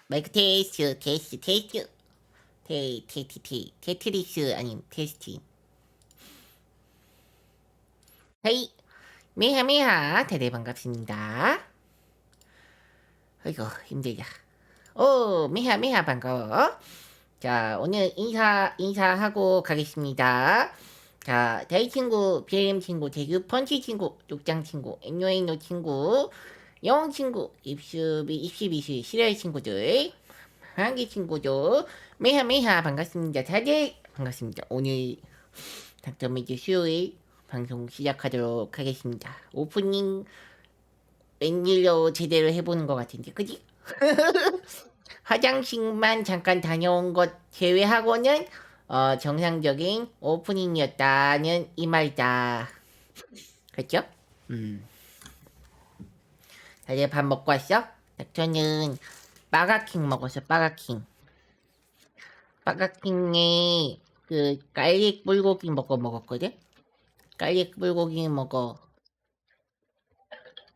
마이크 테스트. 테트리스 아님 테스트. 헤이, 미하미하, 대대 반갑습니다. 아이고, 힘들다. 오, 미하미하 반가워. 자, 오늘 인사하고 가겠습니다. 자, 대희 친구, BM 친구, 대규 펀치 친구, 쪽장 친구, NUNO 친구, 영웅 친구, 입시비시, 실외 친구들, 한기 친구들, 미하미하 반갑습니다. 다들 반갑습니다. 오늘 닥터미즈 수요일 방송 시작하도록 하겠습니다. 오프닝 웬일로 제대로 해보는 것 같은데, 그지? 화장실만 잠깐 다녀온 것 제외하고는 정상적인 오프닝이었다는 이 말이다. 그렇죠? 음. 다들 밥 먹고 왔어? 저는 빠가킹 먹었어. 빠가킹. 빠가킹에 그 갈릭 불고기 먹었거든. 갈릭 불고기 먹어.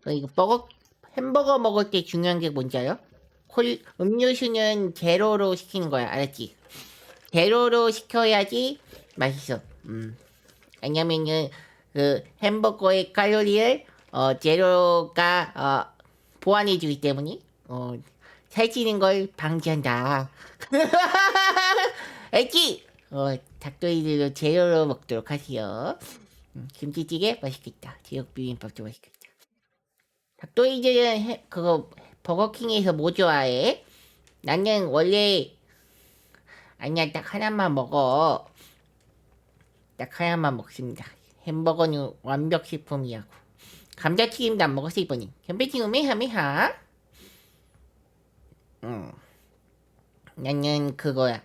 이거 햄버거 먹을 때 중요한 게 뭔지 알아? 음료수는 제로로 시키는 거야. 알았지? 제로로 시켜야지 맛있어. 왜냐면은 그 햄버거의 칼로리를 제로가 보완해주기 때문에 살찌는 걸 방지한다. 알지? 닭도리들도 제로로 먹도록 하세요. 김치찌개 맛있겠다. 제육 비빔밥도 맛있겠다. 닭도리들은 그거 버거킹에서 뭐 좋아해? 나는 원래 아니야, 딱 하나만 먹어. 딱 하나만 먹습니다. 햄버거는 완벽 식품이라고. 감자튀김도 안 먹었어 이번엔. 견배튀김 메하메하. 응. 나는 그거야.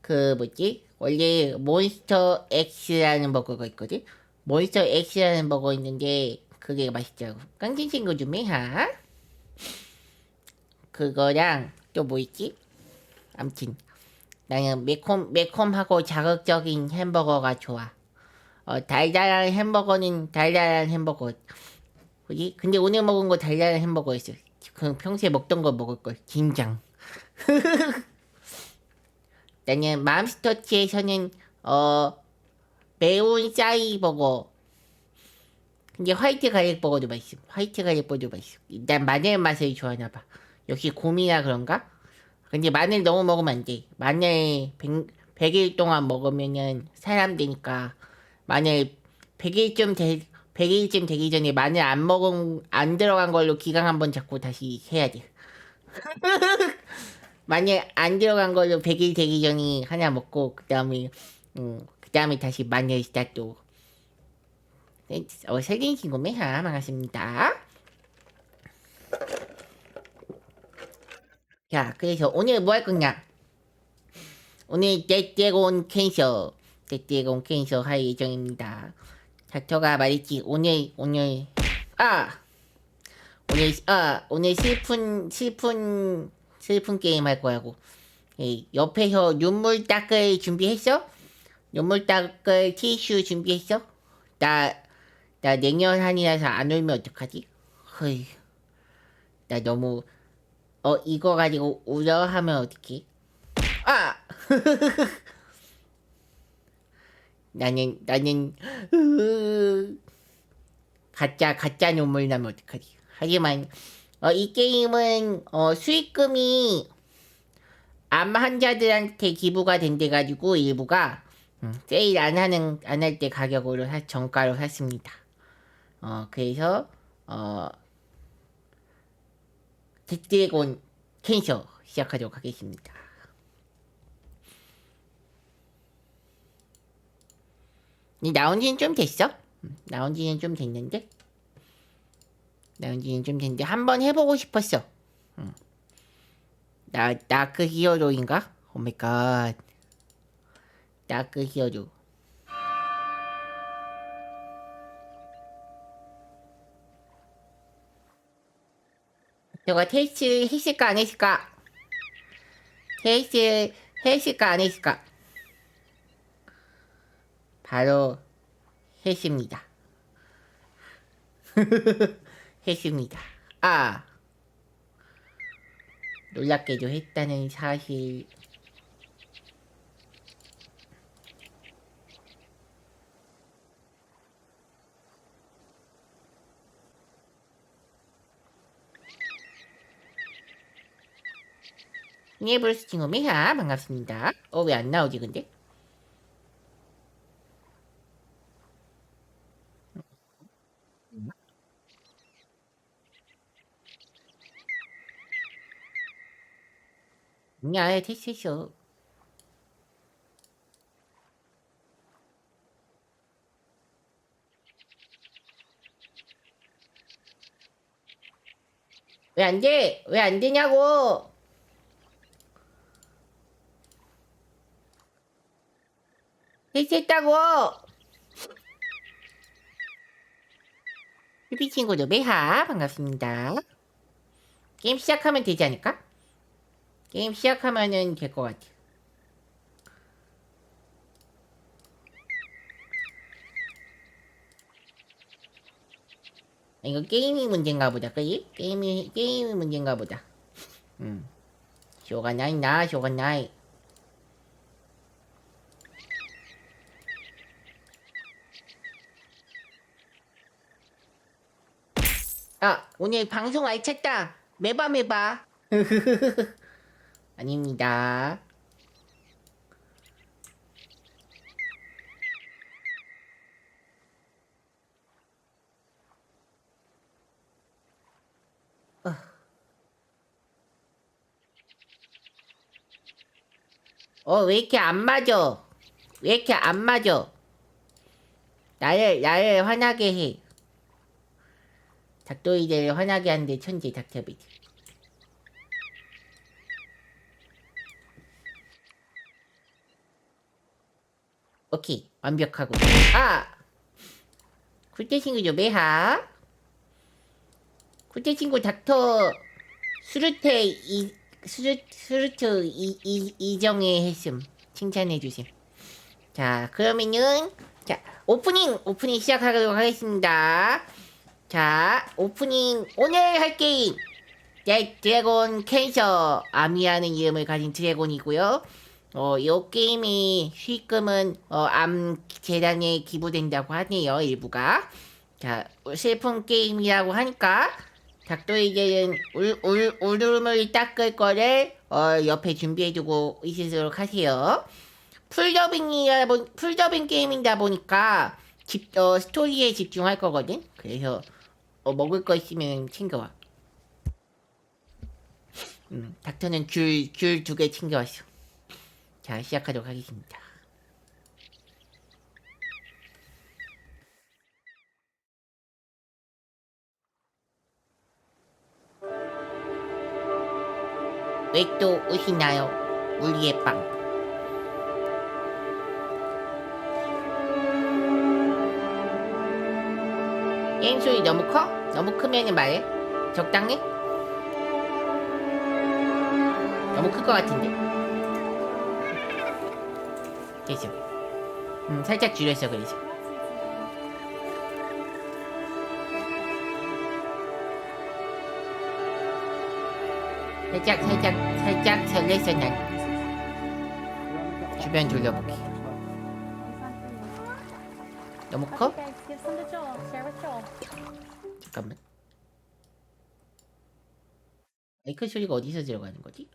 그 뭐지? 원래 몬스터 X라는 버거가 있거든. 몬스터 X라는 버거 있는데 그게 맛있더라고. 깡진 친구 좀 메하. 그거랑 또 뭐 있지? 암튼 나는 매콤하고 자극적인 햄버거가 좋아. 달달한 햄버거는 달달한 햄버거. 그지? 근데 오늘 먹은 거 달달한 햄버거였어. 그럼 평소에 먹던 거 먹을 걸. 긴장. 나는 맘스터치에서는 매운 싸이버거. 근데 화이트 가릭 버거도 맛있어. 화이트 가릭 버거도 맛있어. 난 마늘 맛을 좋아하나 봐. 역시 곰이라 그런가? 근데 마늘 너무 먹으면 안 돼. 마늘 100일 동안 먹으면은 사람 되니까 마늘 100일쯤 100일쯤 되기 전에 마늘 안 들어간 걸로 기강 한번 잡고 다시 해야 돼. 마늘 안 들어간 걸로 100일 되기 전에 하나 먹고 그 다음에 다시 마늘 스타트. 설린 친구 매하 반갑습니다. 자, 그래서 오늘 뭐 할 거냐? 오늘 떼떼곤 캔서 할 예정입니다. 닥터가 말했지. 아, 오늘 슬픈 게임 할 거라고. 에이, 옆에서 눈물 닦을 준비했어? 눈물 닦을 티슈 준비했어? 나, 나 내년 한이라서 안 울면 어떡하지? 허이, 나 너무, 이거 가지고 울어 하면 어떡해? 아! 나는, 가짜 눈물 나면 어떡하지? 하지만, 이 게임은, 수익금이 암 환자들한테 기부가 된대가지고 일부가 세일 안 할 때 가격으로 정가로 샀습니다. 그래서, 득드래곤 캔서 시작하도록 하겠습니다. 나온 지는 좀 됐어? 나온 지는 좀 됐는데? 한번 해보고 싶었어. 다크 히어로인가? 오마이갓. 다크 히어로. 저거 테스트 했을까 안 했을까? 테스트 했을까 안 했을까? 바로 했습니다. 했습니다. 아, 놀랍게도 했다는 사실. 니에브루스 친구 미하 반갑습니다. 왜 안 나오지 근데? 야, 됐어. 왜 안 돼? 왜 안 되냐고? 됐다고. 삐삐 친구도 매하 반갑습니다. 게임 시작하면 되지 않을까? 게임 시작하면은 될 것 같아. 이거 게임이 문제인가 보다, 그지? 게임이 문제인가 보다. 쇼가 나이 나, 쇼가 나이. 오늘 방송 알찼다. 매봐. 아닙니다. 왜 이렇게 안 맞아? 왜 이렇게 안 맞아? 나를 화나게 해. 닭도이들을 화나게 하는데 천재 닥터비드. 오케이, 완벽하고. 쿨테친구죠, 매하. 쿨테친구 닥터 스루트 이정의 했음. 칭찬해주심. 자, 그러면은, 자, 오프닝 시작하도록 하겠습니다. 자, 오프닝, 오늘 할 게임. 드래곤 캔서 암이라는 이름을 가진 드래곤이고요. 이 게임이 수익금은 암 재단에 기부된다고 하네요, 일부가. 자, 슬픈 게임이라고 하니까 닭도이들은 울음을 닦을 거를 옆에 준비해두고 있으도록 하세요. 풀더빙 게임이다 보니까 스토리에 집중할 거거든. 그래서 먹을 거 있으면 챙겨와. 닥터는 귤 2개 챙겨왔어. 자, 시작하도록 하겠습니다. 왜 또 우시나요? 우리의 빵. 게임 소리 너무 커? 너무 크면은 말해. 적당해? 너무 클 것 같은데? 됐어. 살짝 줄였어, 그래서. 살짝 설렜어, 난. 주변 둘러보기. 너무 커? 잠깐만. 마이크 소리가 어디서 들어가는 거지?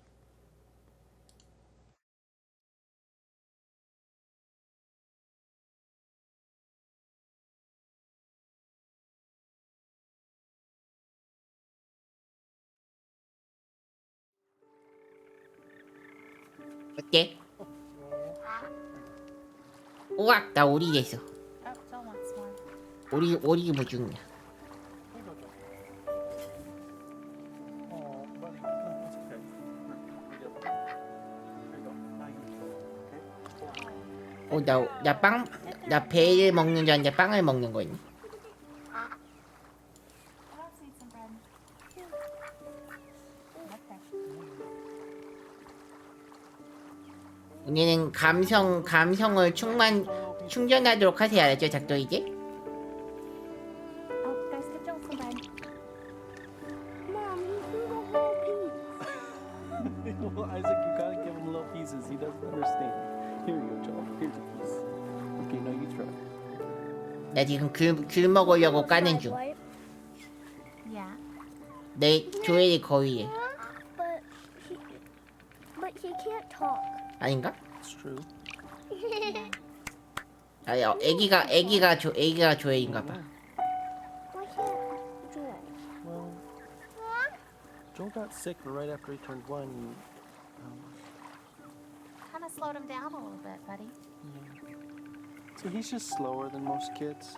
어때? 우악, 나 오리 됐어. 오리 무중이야. 나 배를 먹는 줄 알았는데 빵을 먹는 거니. 오늘은 감성을 충전하도록 하세요. 알았죠, 작도 이제? 나 지금 귤 먹으려고 까는 중. Yeah. 내 조엘이 거위에. But he can't talk. 아닌가? It's true. 아야, 애기가 조엘인가 봐. Why can't Joel? Well, Joel got sick right after he turned 1. Kind of slowed him down a little bit, buddy. So he's just slower than most kids.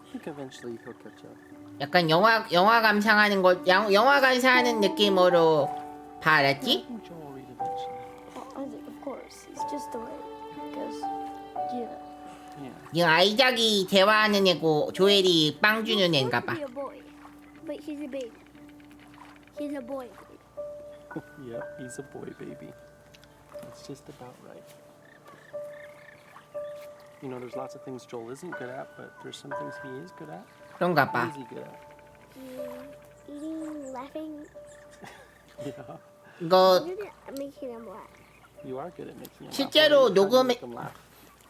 I think eventually he'll catch up. 약간 영화 감상하는 거, 영화 감상하는 느낌으로 봐, I 알았지? think Joel will read eventually. I think, of course, it's just the way. Because, yeah. Yeah. 이 아이작이 대화하는 애고 조엘이 빵 주는 애인가 봐. He's supposed to be a boy, but he's a baby. He's a boy. Yep, he's a boy baby. That's just about right. You know, there's lots of things Joel isn't good at, but there's some things he is good at. 그런가 What 봐. is he good at? Eating, laughing. Yeah, 이거 You're good at making them laugh. you are good at making him 실제로 laugh. Try to 녹음- make him laugh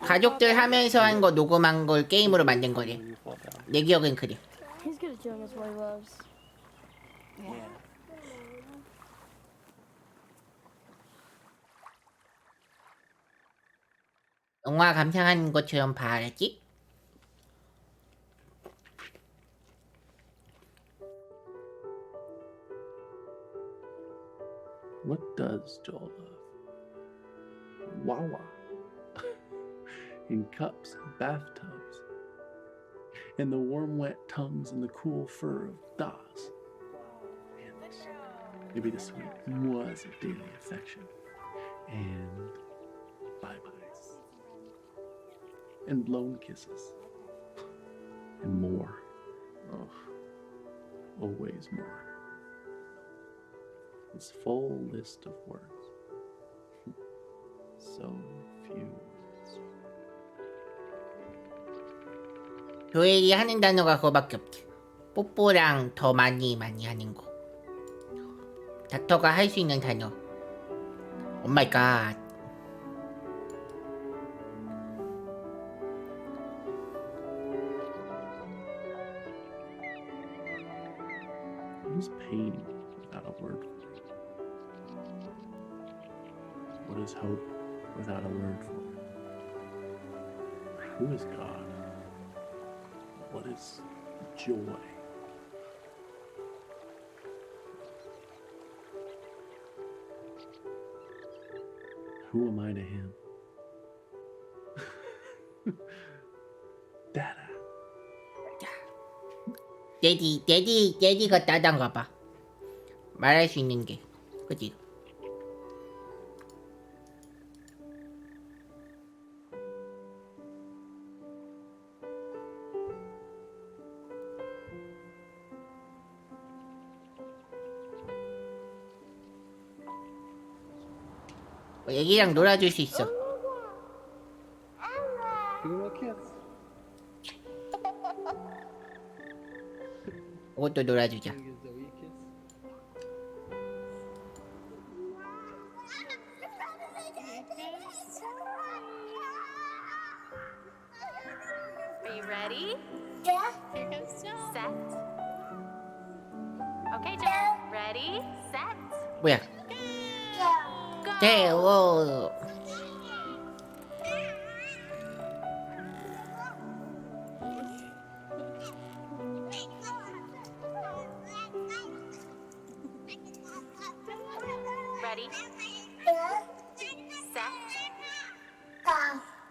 가족들 하면서 한 거 녹음한 걸 게임으로 만든 거래. when you fall down. 내 기억엔 그래. He's good at showing us what he loves. Yeah. 영화 감상하는 것처럼 봐, 알았지? What does Joel love? Wawa. In cups and bathtubs. And the warm, wet tongues and the cool fur of Das. And maybe the sweet was of daily affection. And bye-byes. And blown kisses. And more. Oh, always more. His full list of words. So few. 조엘이 하는 단어가 그거밖에 없지. 뽀뽀랑 더 많이 하는 거. 닥터가 할 수 있는 단어. 오마이갓. What is pain without a word for it? What is hope without a word for it? Who is God? What is joy? Who am I to him? Dada. 데디가 따단가 봐. 말할 수 있는 게. 그치? 애기랑 놀아줄 수 있어. Give him a kiss. 이것도 놀아주자. Give Zoe a kiss. Are you ready? Yeah. Here goes Joel. Set. Okay, Joel. Ready, set, 뭐야? go. 대오. Ready, set,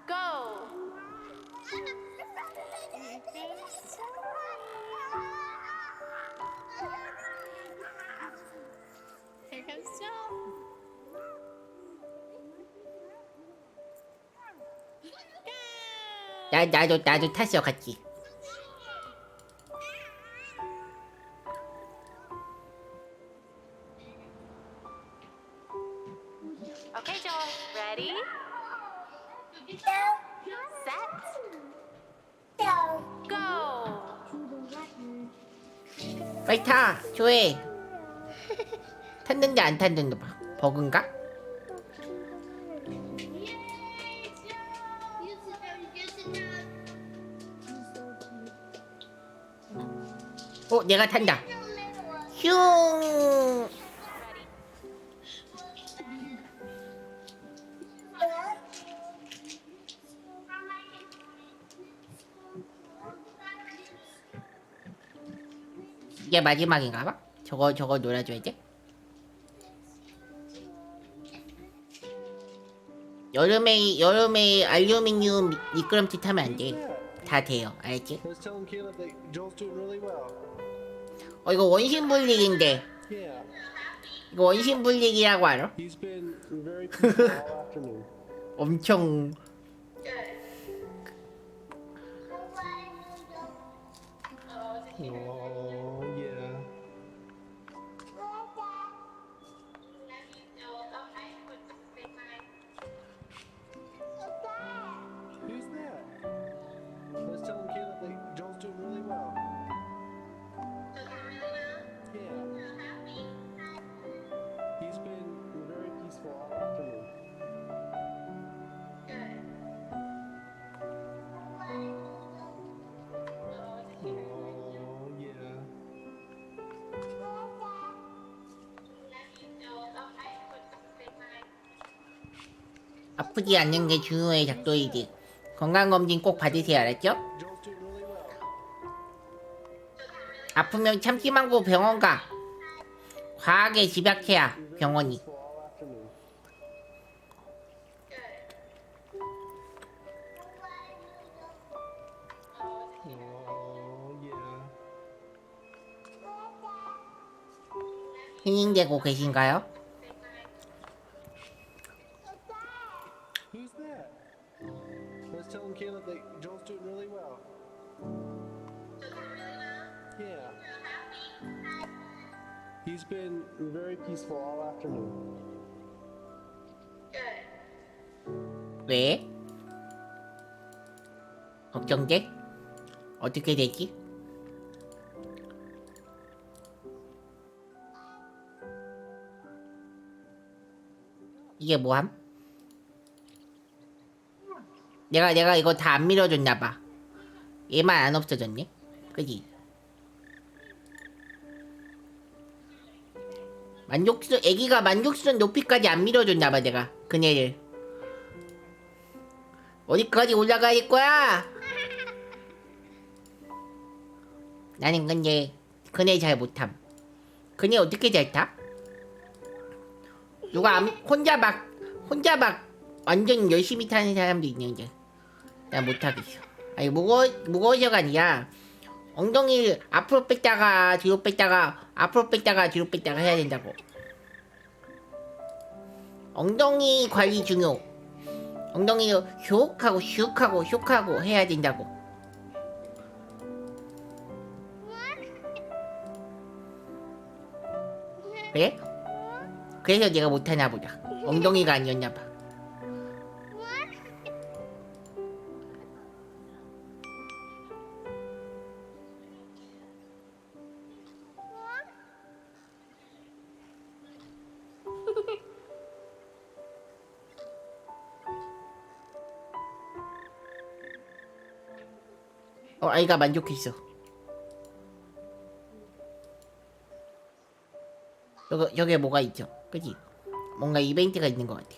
go. Here comes Joel. 나도 탔어 같이. Okay, Joel. Ready, set, go. 빨리 타, 조회. 탔는데 안 탔는데 봐. 버그인가? 내가 탄다. 슝. 이게 마지막인가 봐. 저거 놀아줘야 돼. 여름에 알루미늄 미끄럼틀 타면 안 돼. 다 돼요. 알지? I was telling Caleb that Joel's doing really well. 이거 원심 불릭인데. Yeah. 이거 원심 불릭이라고 알아? He's been very peaceful all afternoon. 엄청 Oh, yeah. Who's that? I was telling Caleb that Joel's doing really well. Yeah. He's been very peaceful all afternoon. Oh, yeah. 아프지 않는 게 중요해 작도이지. 건강검진 꼭 받으세요. 알았죠? Joel's doing really well. 아프면 참지 말고 병원 가. 과하게 집약해야 병원이. Peaceful all afternoon. Oh, yeah. 힐링되고 계신가요? Who's that? I was telling Caleb that Joel's doing really well. Yeah. He's been very peaceful all afternoon. 왜? 걱정돼? 어떻게 되지? 이게 뭐함? 내가 이거 다 안 밀어줬나봐. 얘만 안 없어졌네? 그지? 애기가 만족스러운 높이까지 안 밀어줬나봐 내가 그네를. 어디까지 올라가야 될 거야? 나는 근데 그네 잘 못함. 그네 어떻게 잘 타? 혼자 막 완전 열심히 타는 사람도 있는데 나 못하겠어. 아니 무거워서가 아니라 엉덩이를 앞으로 뺐다가 뒤로 뺐다가 앞으로 뺐다가 뒤로 뺐다가 해야 된다고. 엉덩이 관리 중요. 엉덩이를 슉하고 해야 된다고. 그래? 그래서 내가 못하나 보다. 엉덩이가 아니었나 봐. 아이가 만족했어. 여기에 뭐가 있죠? 그치? 뭔가 이벤트가 있는 것 같아.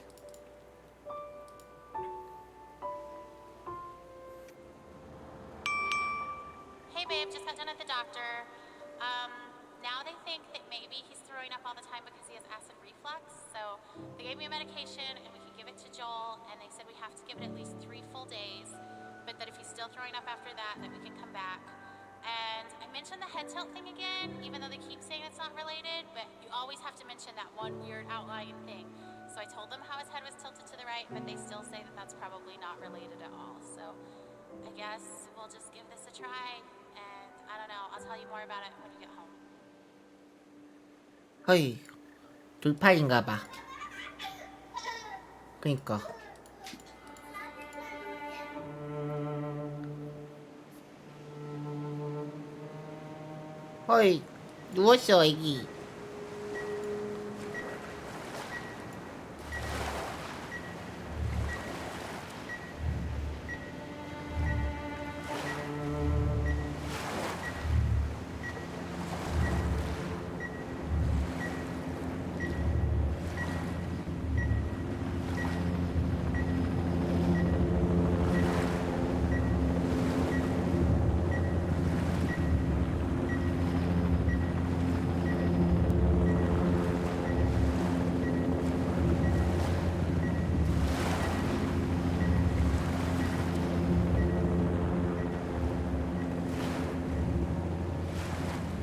Hey babe, just got done at the doctor. Now they think that maybe he's throwing up all the time because he has acid reflux. So they gave me a medication and we can give it to Joel, and they said we have to give it at least 3 full days. But that if he's still throwing up after that we can come back. And I mentioned the head tilt thing again, even though they keep saying it's not related, but you always have to mention that one weird outlying thing. So I told them how his head was tilted to the right, but they still say that that's probably not related at all. So I guess we'll just give this a try, and I don't know, I'll tell you more about it when you get home. 허이, 돌팔인가 봐. 그니까. 허이, 누웠어 애기.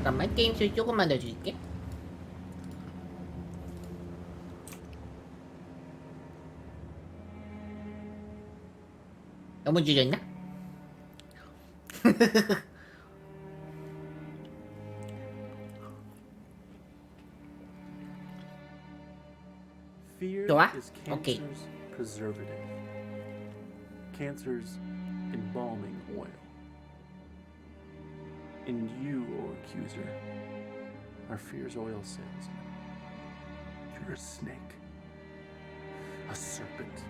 잠깐만 게임 소리 조금만 더 줄게. 너무 줄였나? Fear 좋아? is 오케이. cancer's preservative. Cancer's embalming oil. And you, O accuser, are fear's oil salesman. You're a snake, a serpent,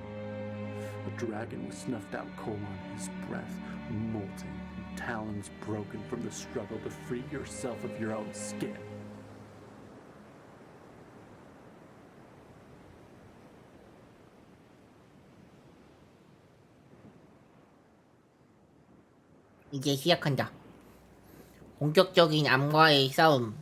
a dragon with snuffed out coal on his breath, molting, and talons broken from the struggle to free yourself of your own skin. 이제 시작한다. 본격적인 암과의 싸움.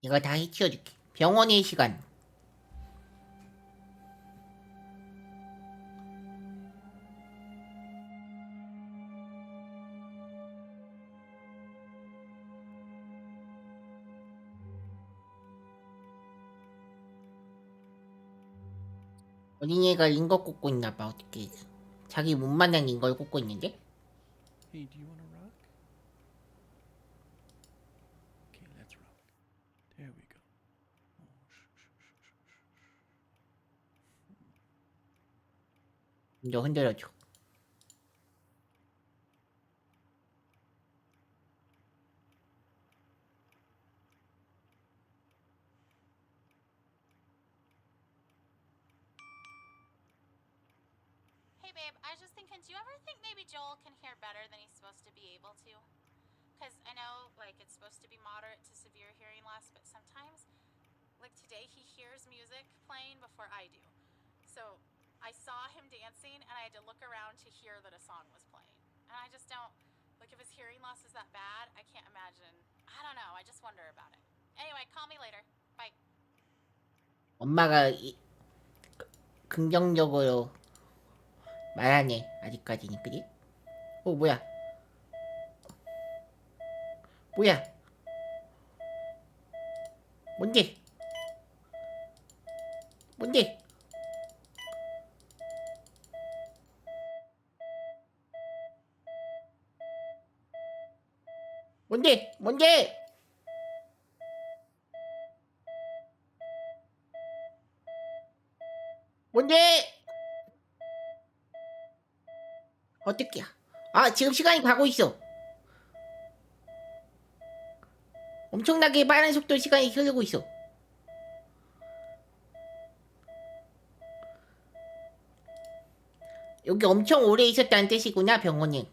이거 다 해치워줄게. 병원의 시간. 어린애가 링거 꽂고 있나봐. 어떻게 자기 못 만난 링거를 꽂고 있는데? Hey, do you want to rock? Okay, let's rock. There we go. 좀 흔들어줘. Hey babe, I was just thinking, do you ever think maybe Joel can hear better than he's supposed to be able to? Because I know, like, it's supposed to be moderate to severe hearing loss, but sometimes, like today, he hears music playing before I do. So I saw him dancing, and I had to look around to hear that a song was playing. And I just don't, like, if his hearing loss is that bad, I can't imagine. I don't know, I just wonder about it. Anyway, call me later. Bye. 엄마가 긍정적으로 말하네. 아직까지는 그지? 뭐야? 뭐야? 뭔데? 뭔데? 뭔데? 뭔데? 뭔데? 어떻게? 아, 지금 시간이 가고 있어. 엄청나게 빠른 속도로 시간이 흐르고 있어. 여기 엄청 오래 있었다는 뜻이구나, 병원에.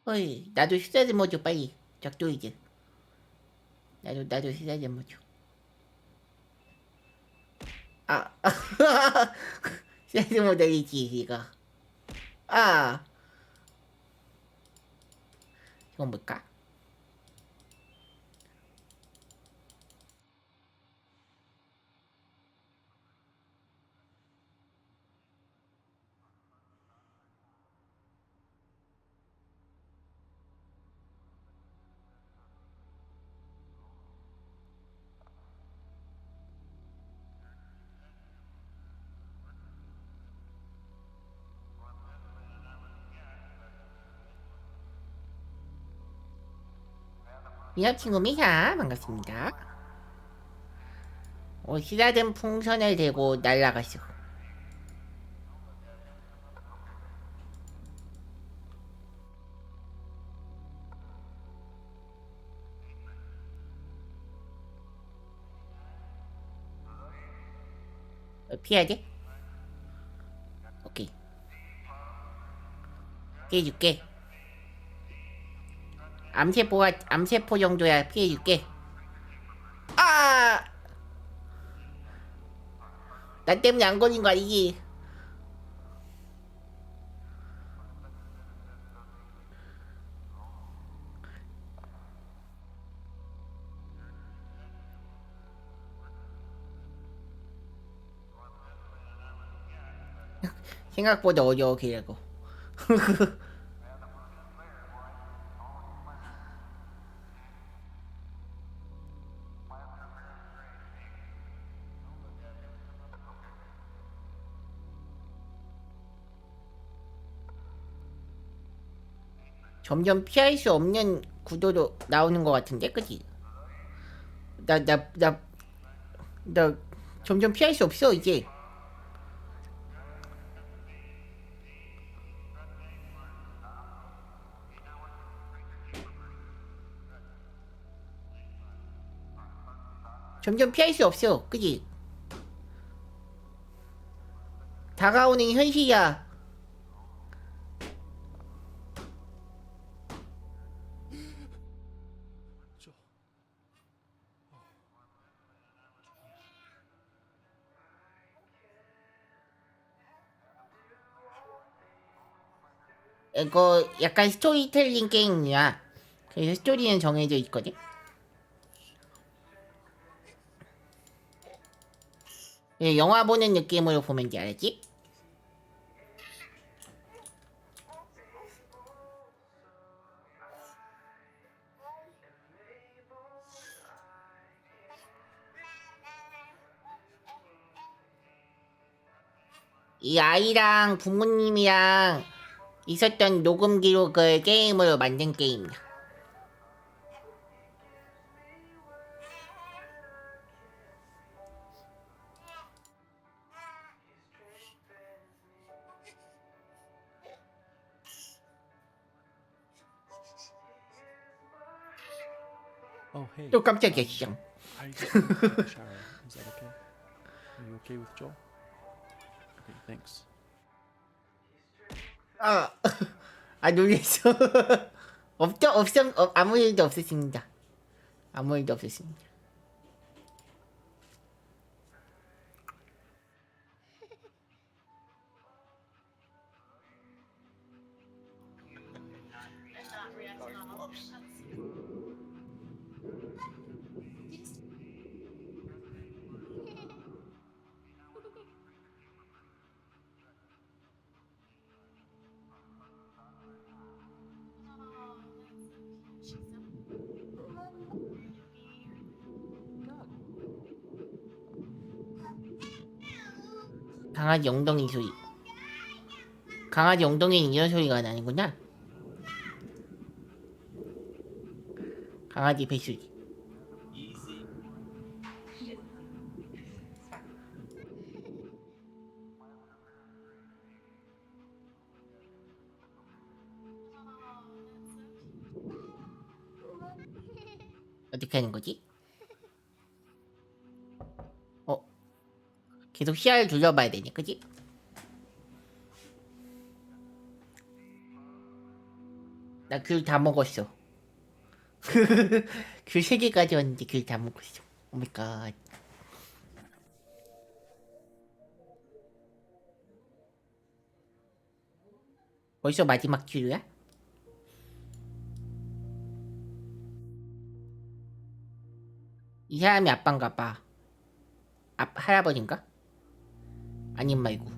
어이, 나도 휴대 좀 해줘, 빨리. 작도이즈. 나도 휴대 좀 해줘. 아, 휴대 모델이지, 이거. 아, 이건 뭘까? 미합 친구 미샤, 반갑습니다. 시다든 풍선을 대고 날아갔어. 피해야 돼? 오케이. 피해줄게. 암세포 정도야 피해줄게. 아! 나 때문에 안 걸린 거 아니지? 생각보다 어려워 걔라고. 점점 피할 수 없는 구도로 나오는 것 같은데, 그치? 나 점점 피할 수 없어, 이제. 점점 피할 수 없어, 그치? 다가오는 현실이야. 이거 약간 스토리텔링 게임이야. 그래서 스토리는 정해져 있거든. 영화 보는 느낌으로 보면 돼, 알지? 이 아이랑 부모님이랑 있었던 녹음 기록을 게임으로 만든 게임이야. Oh, hey. 또 깜짝이야, 시장. How you getting in the shower? Is that okay? Are you okay with Joel? Okay, thanks. 놀랬어. 아무 일도 없었습니다. 아무 일도 없었습니다. 강아지 엉덩이 소리. 강아지 엉덩이는 이런 소리가 나는구나. 강아지 뱃소리. 어떻게 하는 거지? 계속 시야를 둘러봐야 되니, 그지? 나 귤 다 먹었어. 귤 3개까지 왔는데 귤 다 먹었어. 오마이갓. 벌써 마지막 귤이야? 이 사람이 아빠인가 봐. 할아버지인가? 아님 말고.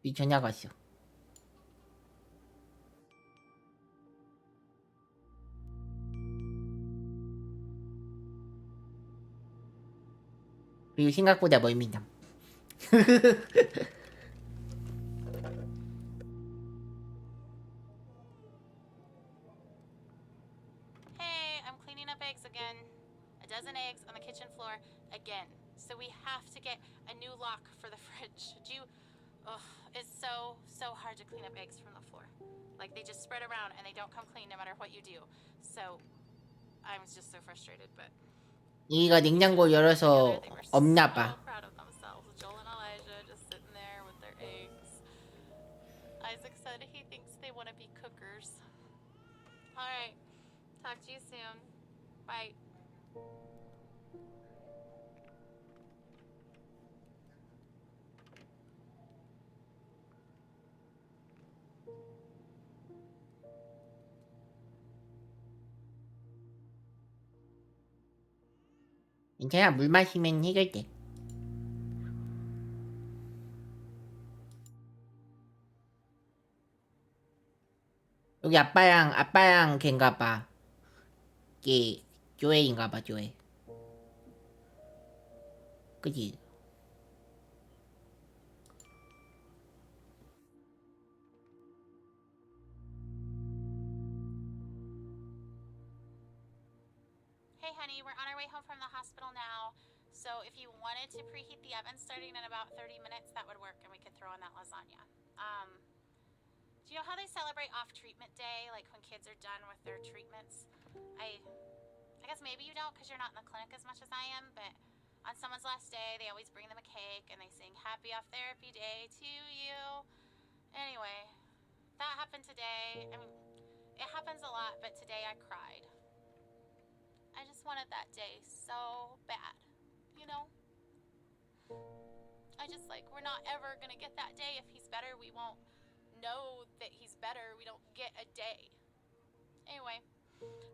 이 전화가 왔어. 그리고 생각보다 멀미남. Hey, I'm cleaning up eggs again. A dozen eggs on the kitchen floor again. So we have to get a new lock for the fridge. It's so hard to clean up eggs from the floor. Like they just spread around and they don't come clean no matter what you do. So I'm just so frustrated, but 이가 냉장고 열어서 they were 없나 so 봐. proud of themselves. Joel Isaac said he thinks they want to be cookers. Alright, talk to you soon. Bye. 괜찮아, 물 마시면 해결돼. 여기 아빠랑 걔인가봐. 걔 조엘인가봐, 조엘. 그지? Hey honey, we're on our way home from the hospital now. So if you wanted to preheat the oven starting in about 30 minutes, that would work and we could throw in that lasagna. Do you know how they celebrate off-treatment day, like when kids are done with their treatments? I guess maybe you don't because you're not in the clinic as much as I am, but on someone's last day, they always bring them a cake and they sing happy off therapy day to you. Anyway, that happened today. I mean, it happens a lot, but today I cried. I just wanted that day so bad, you know? I just like, we're not ever gonna get that day. If he's better, we won't know that he's better. We don't get a day. Anyway,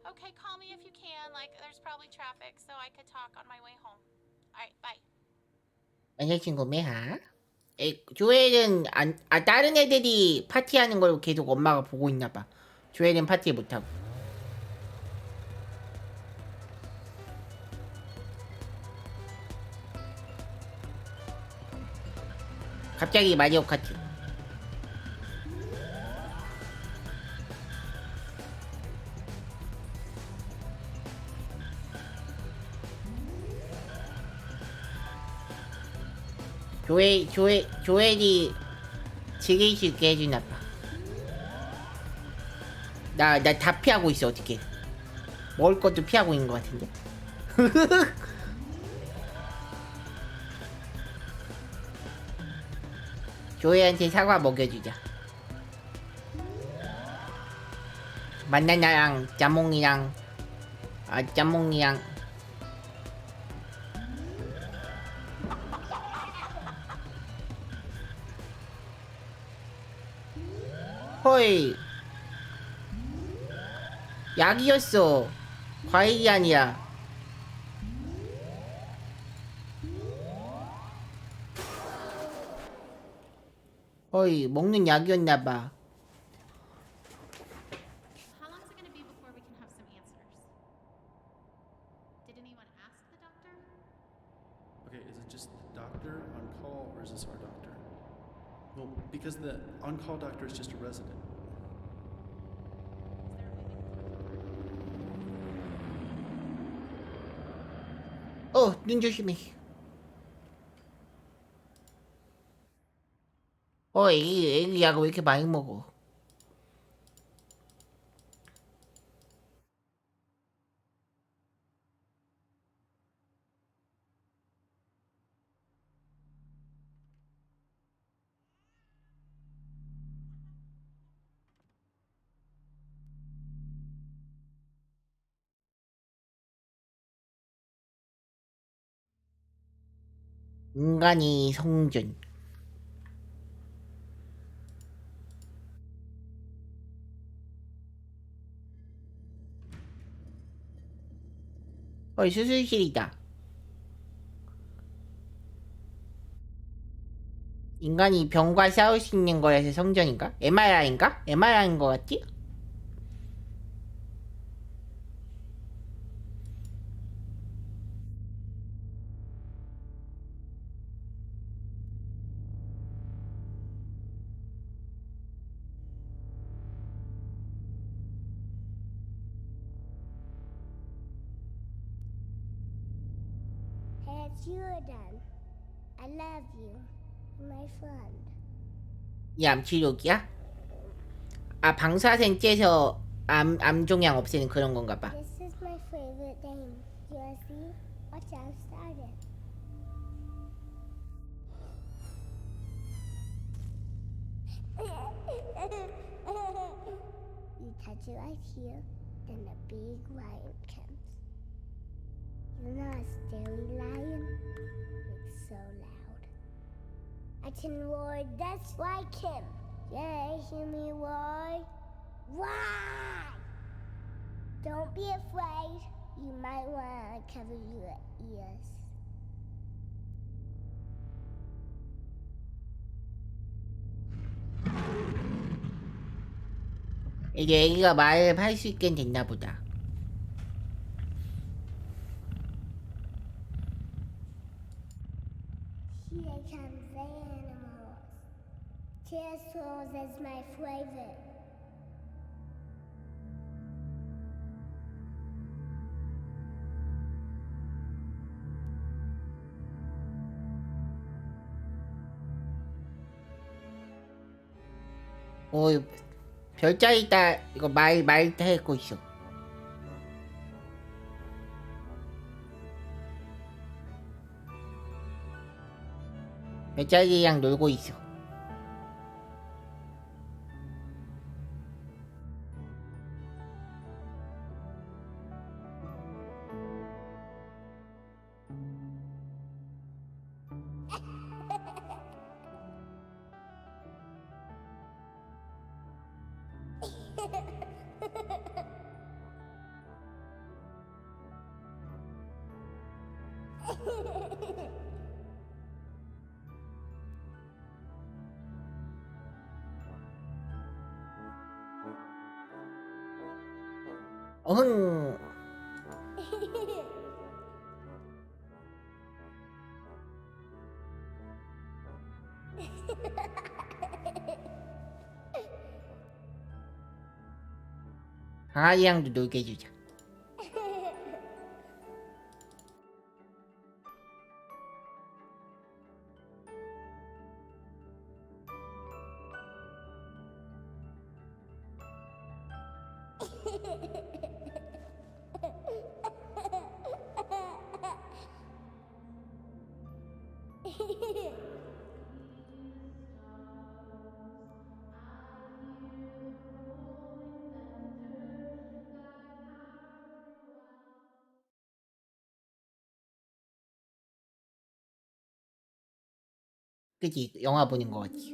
okay, call me if you can. Like, there's probably traffic, so I could talk on my way home. Alright, bye. 여자친구 매하. 조엘은 다른 애들이 파티하는 걸 계속 엄마가 보고 있나봐. 조엘은 파티 못하고. 갑자기 마리오 카트. 조엘이 즐길 수 있게 해주나봐. 나 다 피하고 있어, 어떻게. 먹을 것도 피하고 있는 것 같은데. 조엘한테 사과 먹여주자. 만나나랑 짬몽이랑 짬몽이랑 헐, 약이었어. 과일이 아니야. 헐, 먹는 약이었나봐. How long is it gonna be before we can have some answers? Did anyone ask the doctor? Okay, is it just the doctor on call or is this our doctor? Well, because the on-call doctor is just a resident. Is there a way we can talk to her? 눈 조심해. 애기 약을 왜 이렇게 많이 먹어? 인간이 성전. 수술실이다. 인간이 병과 싸울 수 있는 거라서 성전인가? MRI인가? MRI인 거 같지? Hey, it's you again. I love you, my friend. 이 암치료기야? 방사선 째서 암종양 없애는 그런 건가 봐. This is my favorite game. You wanna see? Watch out, started. You touch it right here, then the big lion comes. You know a scary lion? It's so loud. I can roar just like him. Yeah, hear me roar? Roar! Don't be afraid. You might want to cover your ears. 이제 애기가 말을 할 수 있게 됐나 보다. Here comes the animals. Pterosaurs is my favorite. 오, 별자리 딸 이거 말 하고 있어. 별자리랑 놀고 있어. 어흥. 강아지랑도 놀게 해주자. 그치? 영화 보는 거 같지?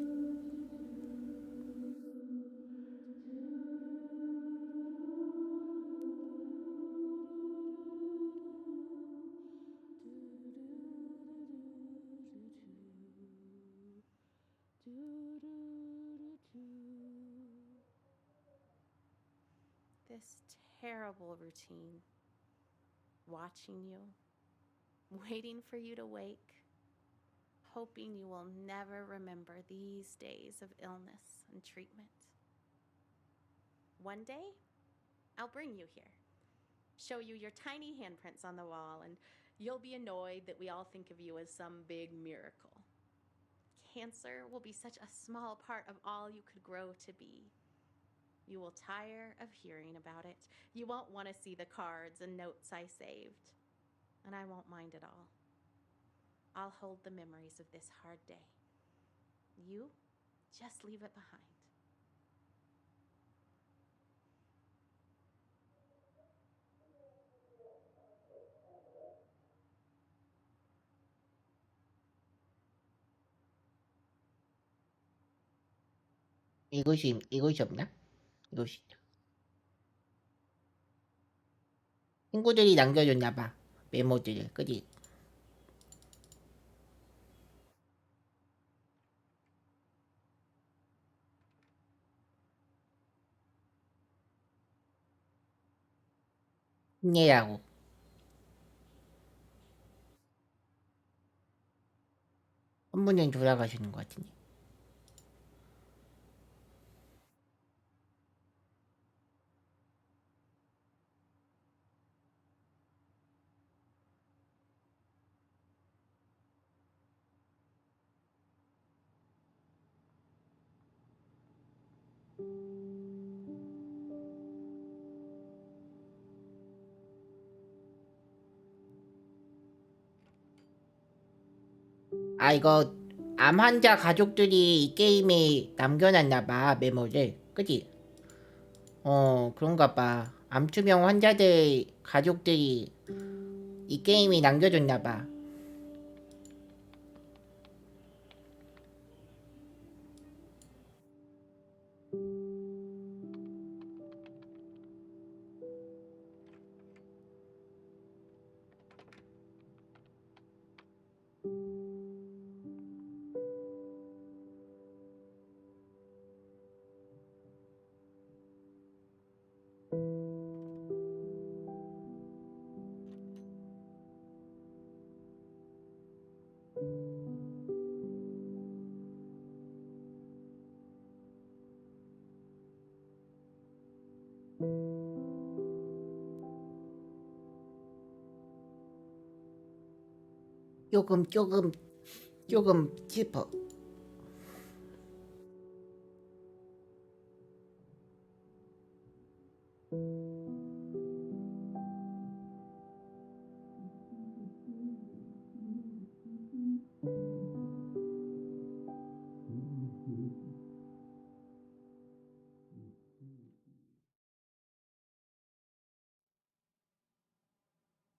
This terrible routine. Watching you, waiting for you to wake, hoping you will never remember these days of illness and treatment. One day, I'll bring you here, show you your tiny handprints on the wall, and you'll be annoyed that we all think of you as some big miracle. Cancer will be such a small part of all you could grow to be. You will tire of hearing about it. You won't want to see the cards and notes I saved. And I won't mind at all. I'll hold the memories of this hard day. You just leave it behind. 이것이 없나? 이것이 있다. 친구들이 남겨줬나봐. 메모들을. 그지? 힘내라고. 한 분은 돌아가시는 것 같은데. 아, 이거 암 환자 가족들이 이 게임에 남겨놨나봐, 메모를. 그치? 그런가봐. 암투병 환자들 가족들이 이 게임에 남겨줬나봐. 조금 슬퍼.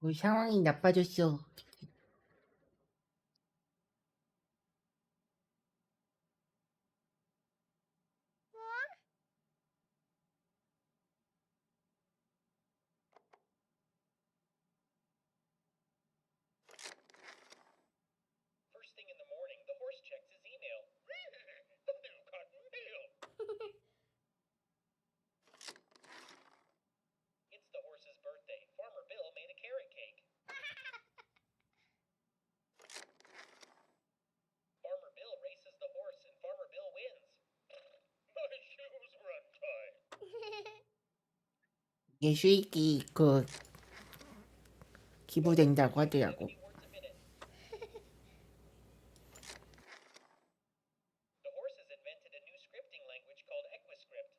우리 상황이 나빠졌어. First thing in the morning, the horse checks his email. The new cotton mail. It's the horse's birthday. Farmer Bill made a carrot cake. Farmer Bill races the horse and Farmer Bill wins. My shoes were untied. 예수익이 기부된다고 하더라고. 70 words a minute. The horse has invented a new scripting language called Equiscript.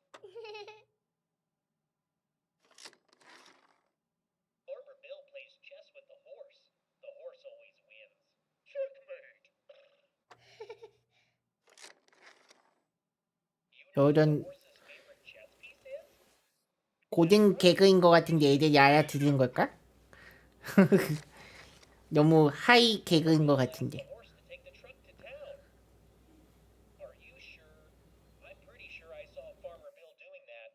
Farmer Bill plays chess with the horse. The horse always wins. Checkmate. You know what the 저런 horse's favorite chess piece is? 고등 개그인 것 같은데 애들이 알아듣는 걸까? 너무 하이 개그인 것 같은데. The horse to take the truck to town. Are you sure? I'm pretty sure I saw Farmer Bill doing that.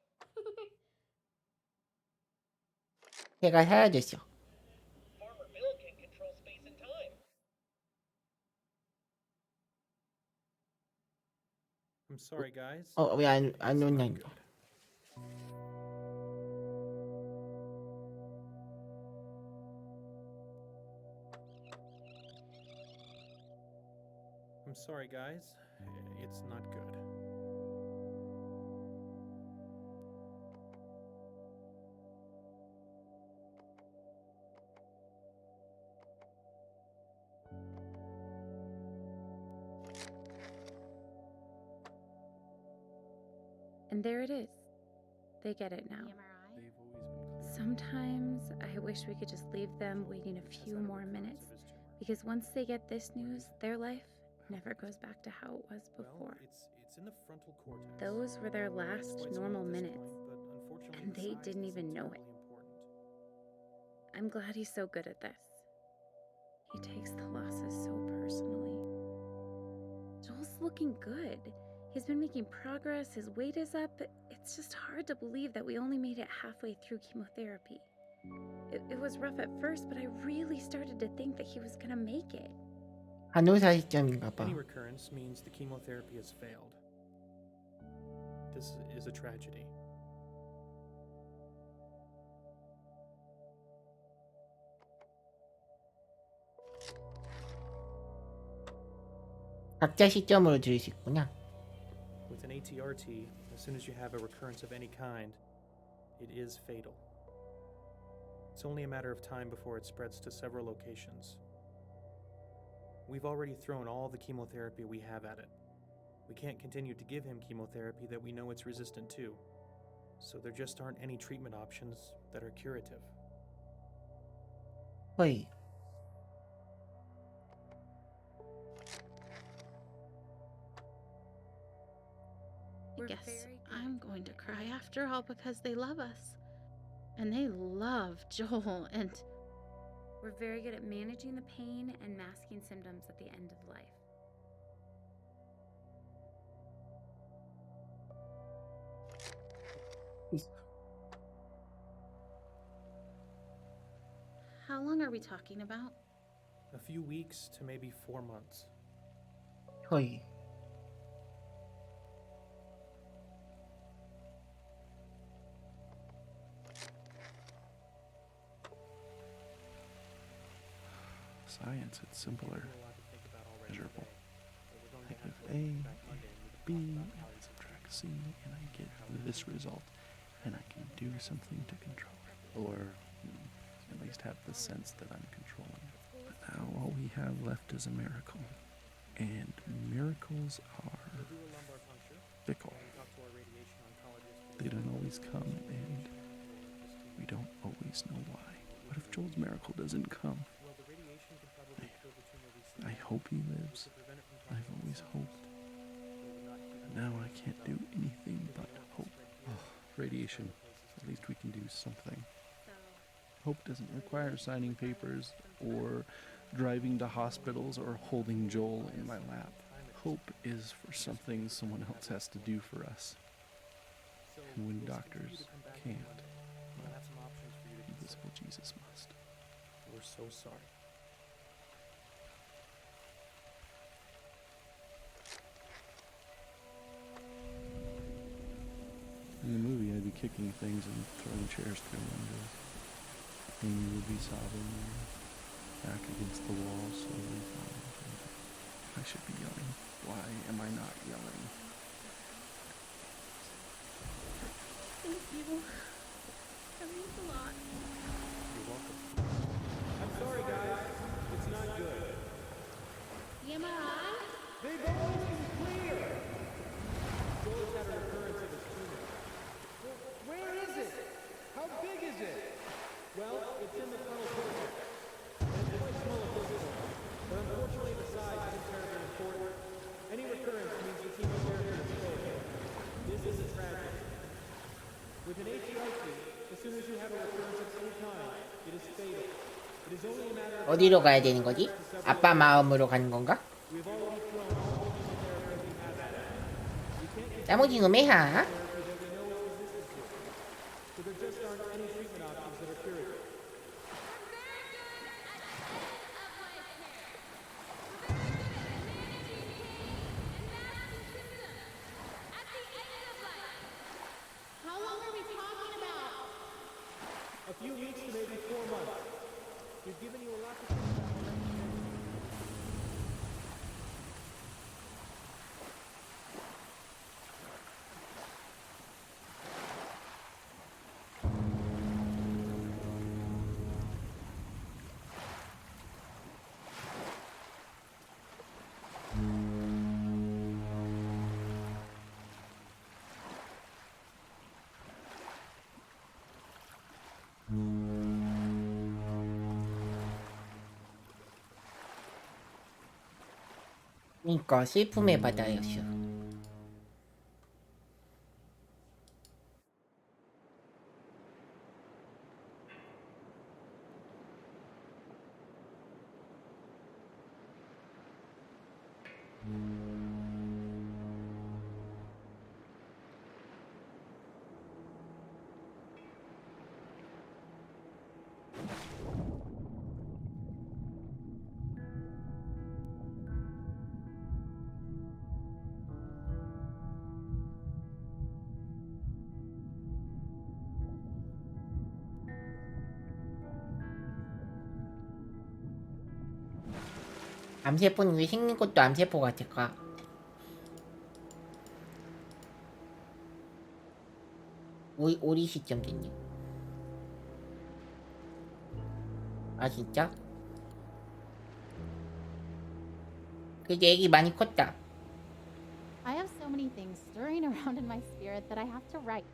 해가 사라졌어. Farmer Bill can control space and time. I'm sorry, guys. 왜 안 It's not 오냐? good. I'm sorry, guys. It's not good. And there it is. They get it now. They've always been clear. Sometimes I wish we could just leave them waiting a few more minutes, because once they get this news, their life never goes back to how it was before. Well, it's in the frontal cortex. Those were their It's last quite normal small at this minutes, point, but unfortunately and the they size didn't isn't even know it. terribly important. I'm glad he's so good at this. He takes the losses so personally. Joel's looking good. He's been making progress, his weight is up. It's just hard to believe that we only made it halfway through chemotherapy. It was rough at first, but I really started to think that he was gonna make it. 간호사 시점인가 봐. Any recurrence means the chemotherapy has failed. This is a tragedy. 각자 시점으로 들을 수 있구나. With an ATRT, as soon as you have a recurrence of any kind, it is fatal. It's only a matter of time before it spreads to several locations. We've already thrown all the chemotherapy we have at it. We can't continue to give him chemotherapy that we know it's resistant to, so there just aren't any treatment options that are curative. 헐. I guess I'm going to cry after all because they love us. And they love Joel, and we're very good at managing the pain and masking symptoms at the end of life. How long are we talking about? A few weeks to maybe 4 months. 헐. Science, it's simpler, A lot to think about already measurable. today, but we're going I to have give to A, come back I Monday give and B, we can and talk I about subtract C, and I get this result, and I can do something to control it. Or at least have the sense that I'm controlling it. But now all we have left is a miracle. And miracles are We'll do a lumbar puncture. fickle. And talk to our radiation oncologist. They don't always come, and we don't always know why. What if Joel's miracle doesn't come? Well, the radiation can probably kill the tumor we see. I hope he lives. To prevent it from causing I've always cells. hoped. It would not keep But now I can't do anything but hope. Radiation. At least we can do something. Hope doesn't require signing papers or driving to hospitals or holding Joel in my lap. Hope is for something someone else has to do for us. And when doctors can't, We'll have some options for you to consider. invisible Jesus must. We're so sorry. In the movie, I'd be kicking things and throwing chairs through windows. Amy would be sobbing, back against the wall, slowly falling. I should be yelling. Why am I not yelling? Thank you. That means a lot. You're welcome. I'm sorry, guys. It's not good. The MRI? They've always been clear. Joel's had a recurrence of his tumor. Well, where is it? How big is it? Well, it's in the frontal cortex. And it's quite small at this point. But unfortunately, the size isn't terribly important. Any recurrence means the chemotherapy is failed. This is a tragedy. With an HERT, as soon as you have a recurrence of any kind, it is fatal. It is only a matter of 어디로 가야 되는 거지? 아빠 마음으로 가는 건가? we've already thrown all the chemotherapy we have at it. We can't get 나머지 매하. therapy that we know is resistant to. So there just aren't any treatment options that are curative. How long are we talking about? A few weeks to maybe 4 months. We've given you a lot to 그러니까 슬픔의 바다였어. 암세포는 왜 생긴 것도 암세포 같을까? 오리 시점 됐네. 아 진짜? 그래도 애기 많이 컸다. I have so many things stirring around in my spirit that I have to write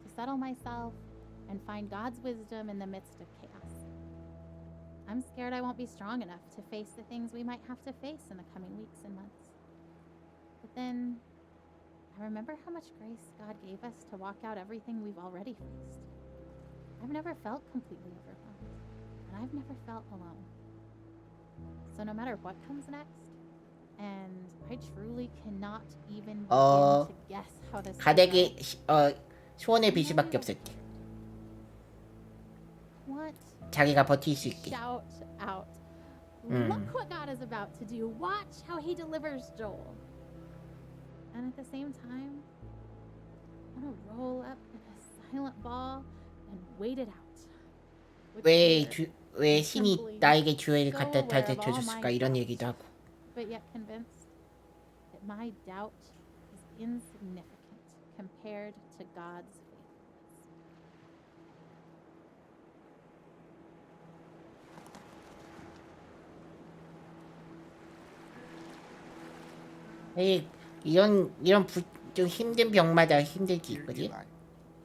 to settle myself and find God's wisdom in the midst of chaos. I'm scared I won't be strong enough to face the things we might have to face in the coming weeks and months. But then I remember how much grace God gave us to walk out everything we've already faced. I've never felt completely overwhelmed, and I've never felt alone. So no matter what comes next, and I truly cannot even begin to guess how this will 가족의 go. 소원을 빌 수밖에 없었대. What? 자기가 버틸 수 있게. Shout out. Look what God is about to do. Watch how he delivers Joel. And at the same time, I want to roll up in a silent ball and wait it out. With fear, 왜 신이 simply 나에게 주애를 so 갖다 aware of all 줬을까 my 이런 doubts, 얘기도 하고. but yet convinced that my doubt is insignificant compared to God's faithfulness. 좀 힘든 병마다 힘들지, Dear 그지? Eli,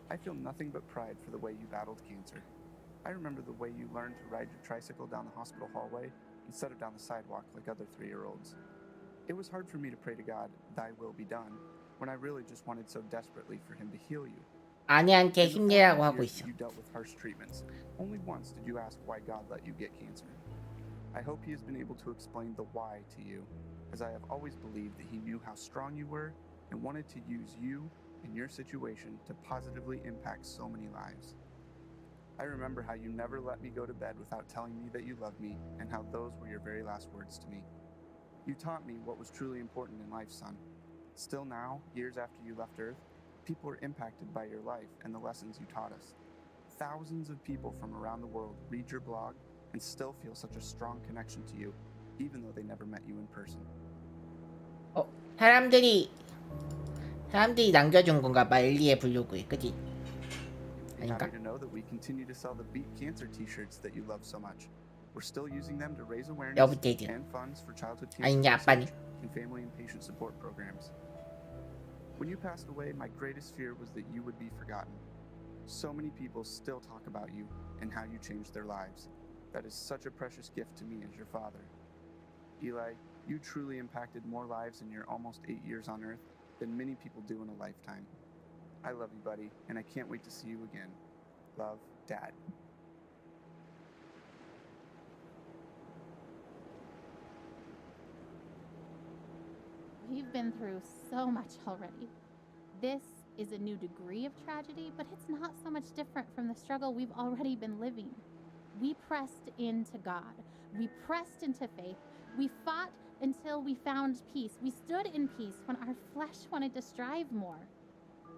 I feel nothing but pride for the way you battled cancer. I remember the way you learned to ride your tricycle down the hospital hallway instead of down the sidewalk like other 3-year-olds. It was hard for me to pray to God, "Thy will be done," when I really just wanted so desperately for him to heal you. 아내한테 In the 힘내라고 4 하고 years 있어. you dealt with harsh treatments. Only once did you ask why God let you get cancer. I hope he has been able to explain the why to you, as I have always believed that he knew how strong you were and wanted to use you and your situation to positively impact so many lives. I remember how you never let me go to bed without telling me that you loved me and how those were your very last words to me. You taught me what was truly important in life, son. Still now, years after you left Earth, people are impacted by your life and the lessons you taught us. Thousands of people from around the world read your blog and still feel such a strong connection to you, even though they never met you in person. 사람들이 남겨준 건가 봐, 엘리의 블로그에, 그지? 아닌가? Happy to know that we continue to sell the Beat Cancer t-shirts that you love so much. We're still using them to raise awareness 여부대죠. and funds for childhood cancer 아니냐, 아빠니? research and family and patient support programs. When you passed away, my greatest fear was that you would be forgotten. So many people still talk about you and how you changed their lives. That is such a precious gift to me as your father. Eli, you truly impacted more lives in your almost 8 years on Earth than many people do in a lifetime. I love you, buddy, and I can't wait to see you again. Love, Dad. We've been through so much already. This is a new degree of tragedy, but it's not so much different from the struggle we've already been living. We pressed into God. We pressed into faith. We fought until we found peace. We stood in peace when our flesh wanted to strive more.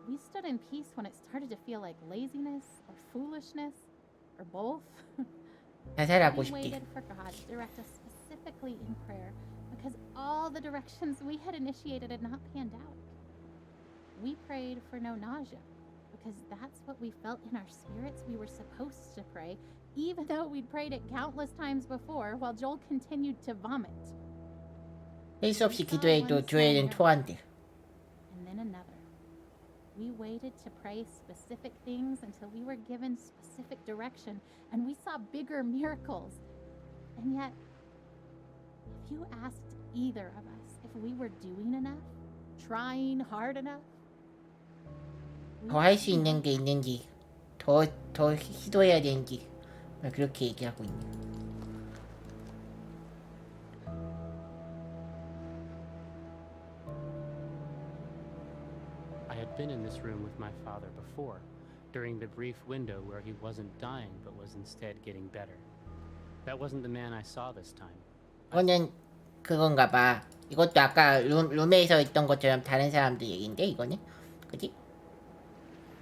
We stood in peace when it started to feel like laziness or foolishness or both. 자살하고 We 싶대. waited for God to direct us specifically in prayer because all the directions we had initiated had not panned out. We prayed for no nausea because that's what we felt in our spirits we were supposed to pray, even though we'd prayed it countless times before while Joel continued to vomit. 할 수 없이 기도해도 조엘은 토한대. And then another. We waited to pray specific things until we were given specific direction, and we saw bigger miracles. And yet, if you asked either of us if we were doing enough, trying hard enough, 더 할 수 있는 게 있는지, 더 시도해야 되는지, 그렇게 얘기하고 있네. I had been in this room with my father before, during the brief window where he wasn't dying but was instead getting better. That wasn't the man I saw this time. 이거는 그건가 봐. 이것도 아까 룸에서 있던 것처럼 다른 사람들 얘기인데, 이거는? 그치?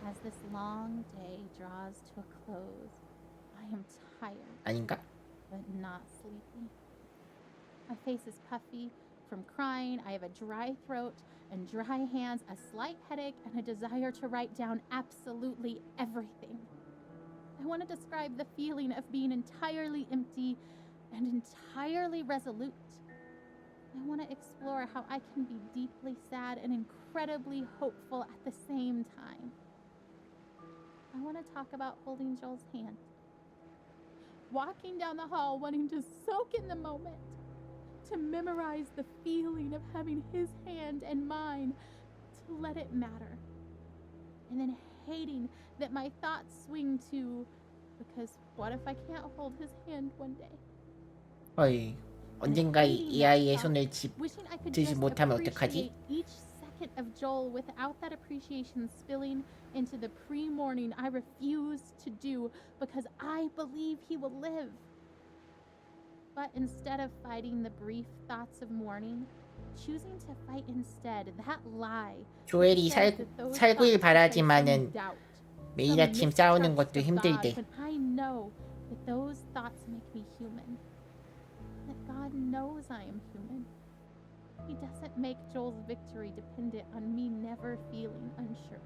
as this long day draws to a close, I am tired, 아닌가? but not sleepy. My face is puffy from crying. I have a dry throat and dry hands, a slight headache, and a desire to write down absolutely everything. I want to describe the feeling of being entirely empty and entirely resolute. I want to explore how I can be deeply sad and incredibly hopeful at the same time. I want to talk about holding Joel's hand, walking down the hall wanting to soak in the moment, to memorize the feeling of having his hand and mine, to to let it matter. And then hating that my thoughts swing to, because what if I can't hold his hand one day? 어이, 언젠가 이 아이의 손을 Wishing I could 들지 just 못하면 어떡하지? appreciate each second of Joel without that appreciation spilling into the pre-morning I refuse to do because I believe he will live. But instead of fighting the brief thoughts of mourning, choosing to fight instead that lie 조엘이 that says that those 살길 thoughts 바라지만은 betray some doubt, 매일 some 아침 싸우는 mistrust 것도 of 힘들대. God, when I know that those thoughts make me human. That God knows I am human. He doesn't make Joel's victory dependent on me never feeling unsure.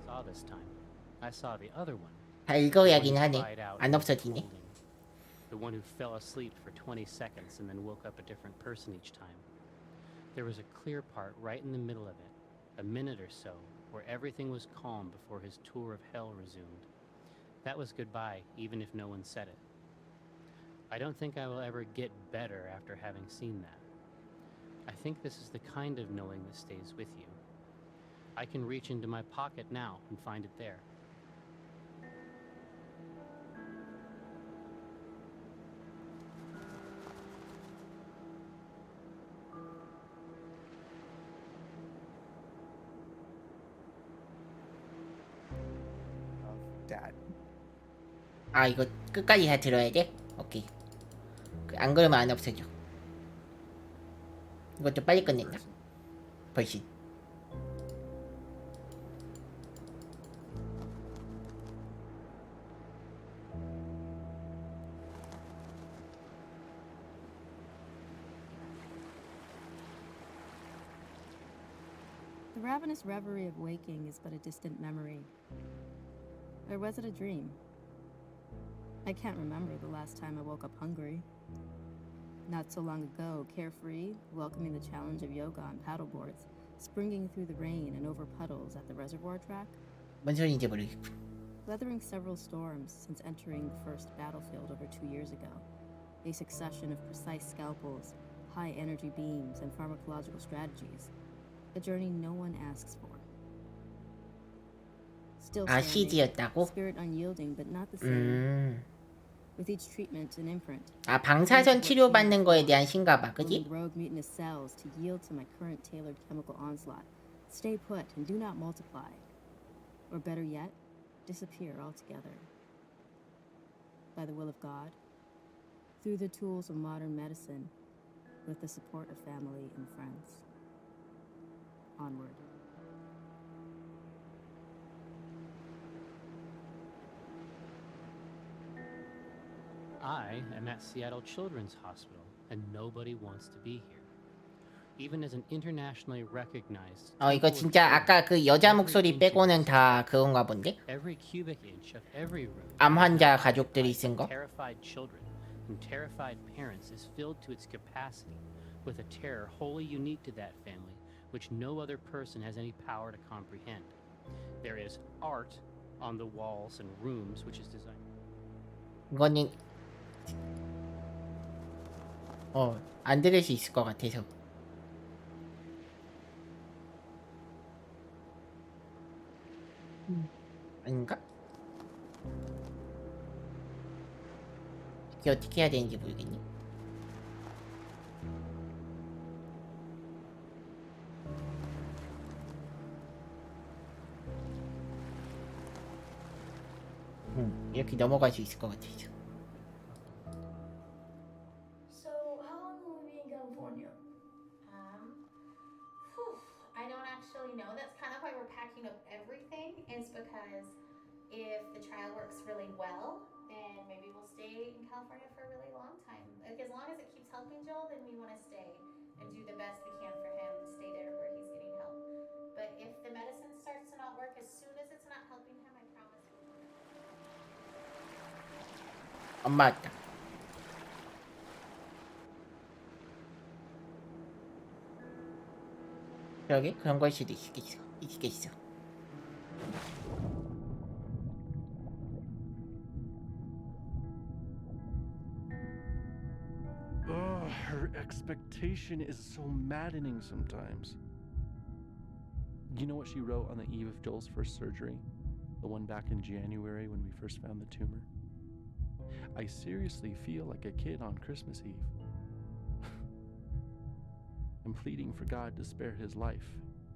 Saw this time. I saw the other one. 다 The one 읽어야긴 who 하네. cried out 안 and was 없어지네. holding. The one who fell asleep for 20 seconds and then woke up a different person each time. There was a clear part right in the middle of it, a minute or so, where everything was calm before his tour of hell resumed. That was goodbye, even if no one said it. I don't think I will ever get better after having seen that. I think this is the kind of knowing that stays with you. I can reach into my pocket now and find it there. Of Dad. 아, 이거 끝까지 다 들어야 돼? 오케이. 안 그러면 안 없어져. 이것도 빨리 끝낸다. 벌써. The ravenous reverie of waking is but a distant memory. Or was it a dream? I can't remember the last time I woke up hungry. Not so long ago, carefree, welcoming the challenge of yoga on paddleboards, springing through the rain and over puddles at the reservoir track, 뭔 소리인지 모르겠고. weathering several storms since entering the first battlefield over 2 years ago. A succession of precise scalpels, high energy beams, and pharmacological strategies. A journey no one asks for. Still 아, standing, CG였다고? spirit unyielding but not the same. 음. With each treatment and imprint. 아, 방사선 치료받는 거에 대한 신가봐, 그지? Moving rogue mutinous cells to yield to my current tailored chemical onslaught. Stay put and do not multiply. Or better yet, disappear altogether. By the will of God, through the tools of modern medicine, with the support of family and friends. Onward. I am at Seattle Children's Hospital, and nobody wants to be here. Even as an internationally recognized 이거 진짜 아까 그 여자 목소리 빼고는 다 그건가 본데? every cubic inch of every room 암 환자 가족들이 쓴 거? terrified children and terrified parents is filled to its capacity with a terror wholly unique to that family, which no other person has any power to comprehend. There is art on the walls and rooms which is designed. 이거는 안 들을 수 있을 것 같아서. 아닌가? 이게 어떻게 해야 되는지 모르겠네. 이렇게 넘어갈 수 있을 것 같아서. So, how long will we be in California? I don't actually know. That's kind of why we're packing up everything, is because if the trial works really well, then maybe we'll stay in California for a really long time. Like, as long as it keeps helping Joel, then we want to stay and do the best we can for him, stay there where he's getting help. But if the medicine starts to not work, as soon as it's not helping him, I promise we'll come back. 엄마 왔다. 그러게 그런 걸 수도 있겠어. Her expectation is so maddening sometimes. You know what she wrote on the eve of Joel's first surgery? The one back in January when we first found the tumor? I seriously feel like a kid on Christmas Eve. I'm pleading for God to spare his life,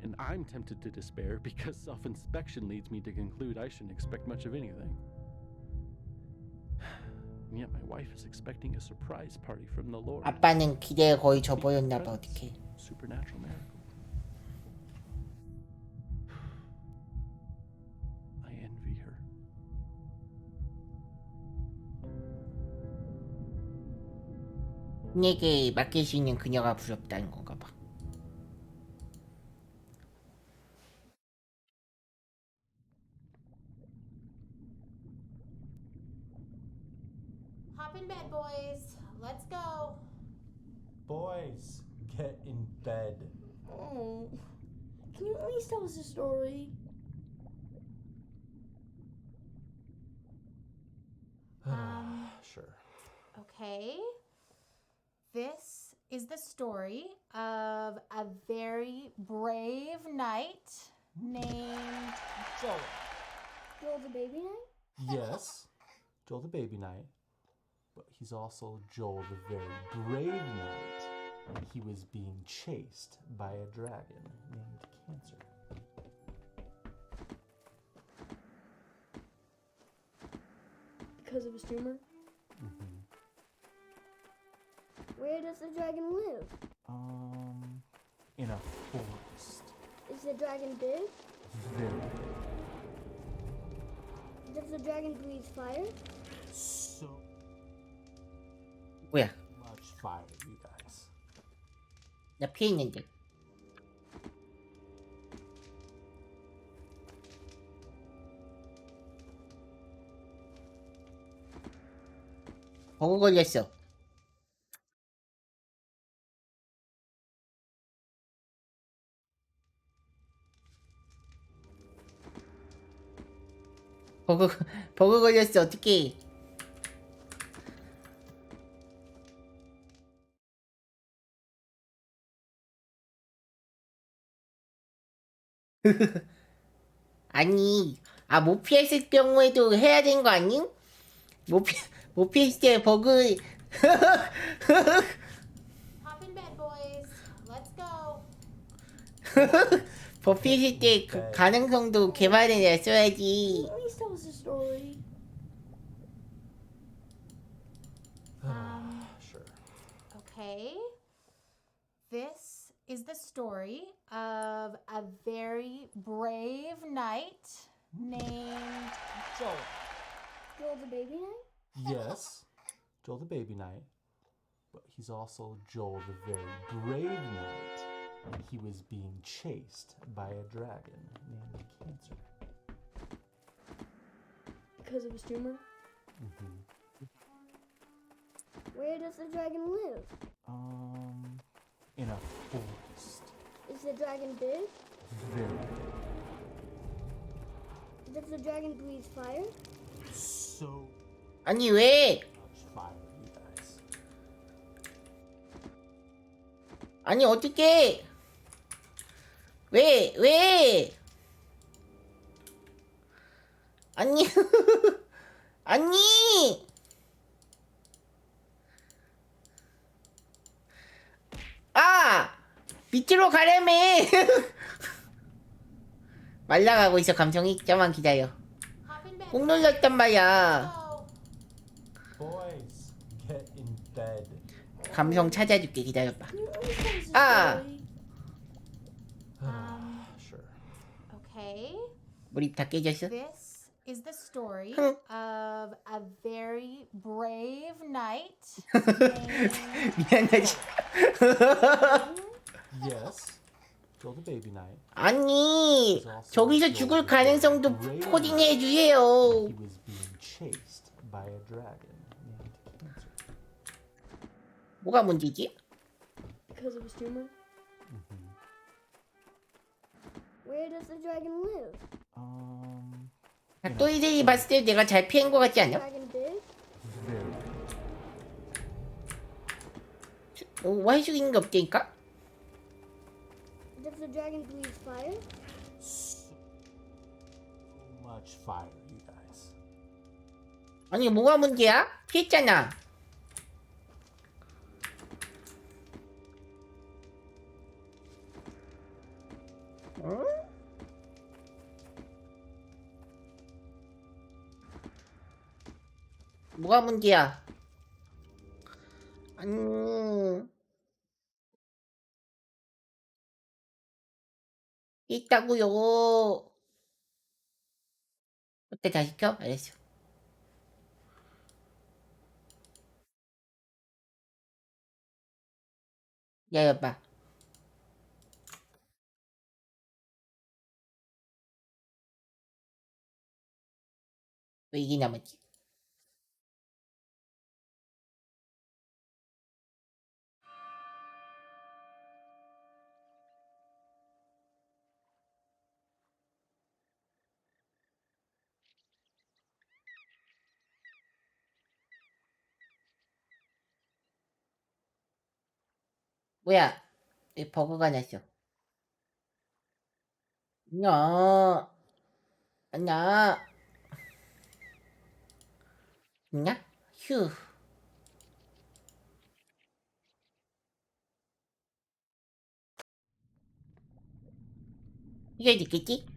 and I'm tempted to despair because self-inspection leads me to conclude I shouldn't expect much of anything. And yet my wife is expecting a surprise party from the Lord. 아빠는 기대에 거의 져버렸나 봐. 어떡해. Supernatural miracle. I envy her. 내게 맡길 수 있는 그녀가 부럽다는 건가 봐. Hop in bed, boys. Let's go. Boys, get in bed. Oh, can you at least tell us a story? Sure. Okay. This is the story of a very brave knight named Joel. Joel the baby knight? Yes, Joel the baby knight. But he's also Joel the very brave knight. He was being chased by a dragon named Cancer. Because of his tumor? Mm-hmm. Where does the dragon live? In a forest. Is the dragon big? Very Does the dragon breathe fire? so 뭐야? much fire, you guys. 나 피해 있는데. 버그 걸렸어. 버그 걸렸어. 어떡해. 아니, 못 피했을 경우에도 해야 되는 거 아님? 못 피했을 때 버그. Hop in bed, boys. Let's go. 버 피했을 때 그 가능성도 개발해 냈어야지. At least tell us a story. Sure. Okay. This is the story of a very brave knight named Joel. Joel the baby knight? Yes, Joel the baby knight. But he's also Joel the very brave knight. He was being chased by a dragon named Cancer. Because of his tumor? Mm-hmm. Where does the dragon live? In a forest. Is the dragon big? Very Does the dragon breathe fire? so 아니 왜? much fire, you guys. 아니 어떡해? 왜? 아니 아니 밑으로 가려며. 말라가고 있어. 감성이. 잠만 기다려. Hop in bed. 꼭 눌렀단 말이야. Boys, get in bed. 감성 찾아줄게. 기다려봐. Can you at least tell us a Ah. story? Sure. Okay. 우리 다 깨졌어? This is the story Hmm. of a very brave knight 미안하지. Yes, Joel the baby knight. 아니 저기서 죽을 가능성도 코딩해 주세요. He was being chased by a dragon named Cancer. 뭐가 문제지? Because of his tumor? Mm-hmm. Where does the dragon live? 닭도이들이 봤을 때 내가 잘 피한 것 같지 않아? Dragon big? Very 할 수 있는 게 없다니까? Does the dragon breathe fire? So much fire, you guys. 아니 뭐가 문제야? 피했잖아. 어? 뭐가 문제야? 아니 있다고요. 어때 다 시켜? 알았어. 야 여봐. 왜 이게 남았지? 뭐야? 왜 버그가 났어? 너, 나, 있냐? 휴. 이게 있겠지?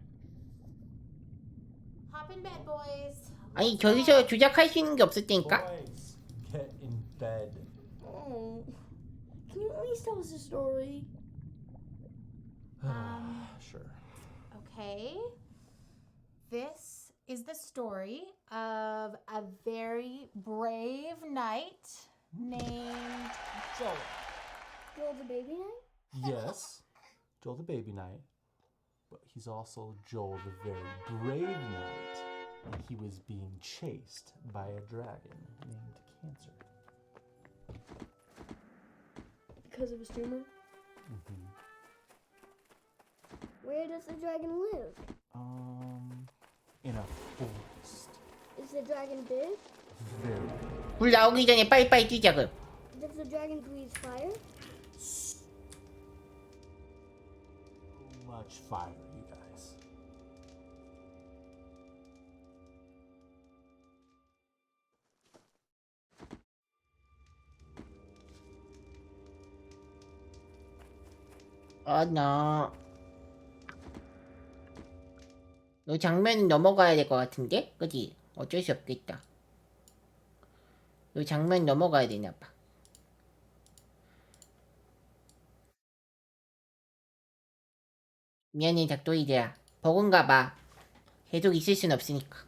Hop in bed, boys. 아니 저기서 조작할 수 있는 게 없었다니까? Boys, get in bed. Oh, can you at least tell us a story? Sure. Okay. This is the story of a very brave knight named Joel. Joel the baby knight? Yes, Joel the baby knight. But he's also Joel the very brave knight. And he was being chased by a dragon named Cancer. Because of his tumor? Mm-hmm. Where does the dragon live? In a forest. Is the dragon big? Very 불 나오기 전에 빨리빨리 뛰자 그럼. Does the dragon breathe fire? so much fire, you guys. 나. 이 장면 넘어가야 될 것 같은데? 그지? 어쩔 수 없겠다. 이 장면 넘어가야 되나봐. 미안해 닭도이들아. 버그인가봐. 계속 있을 순 없으니까.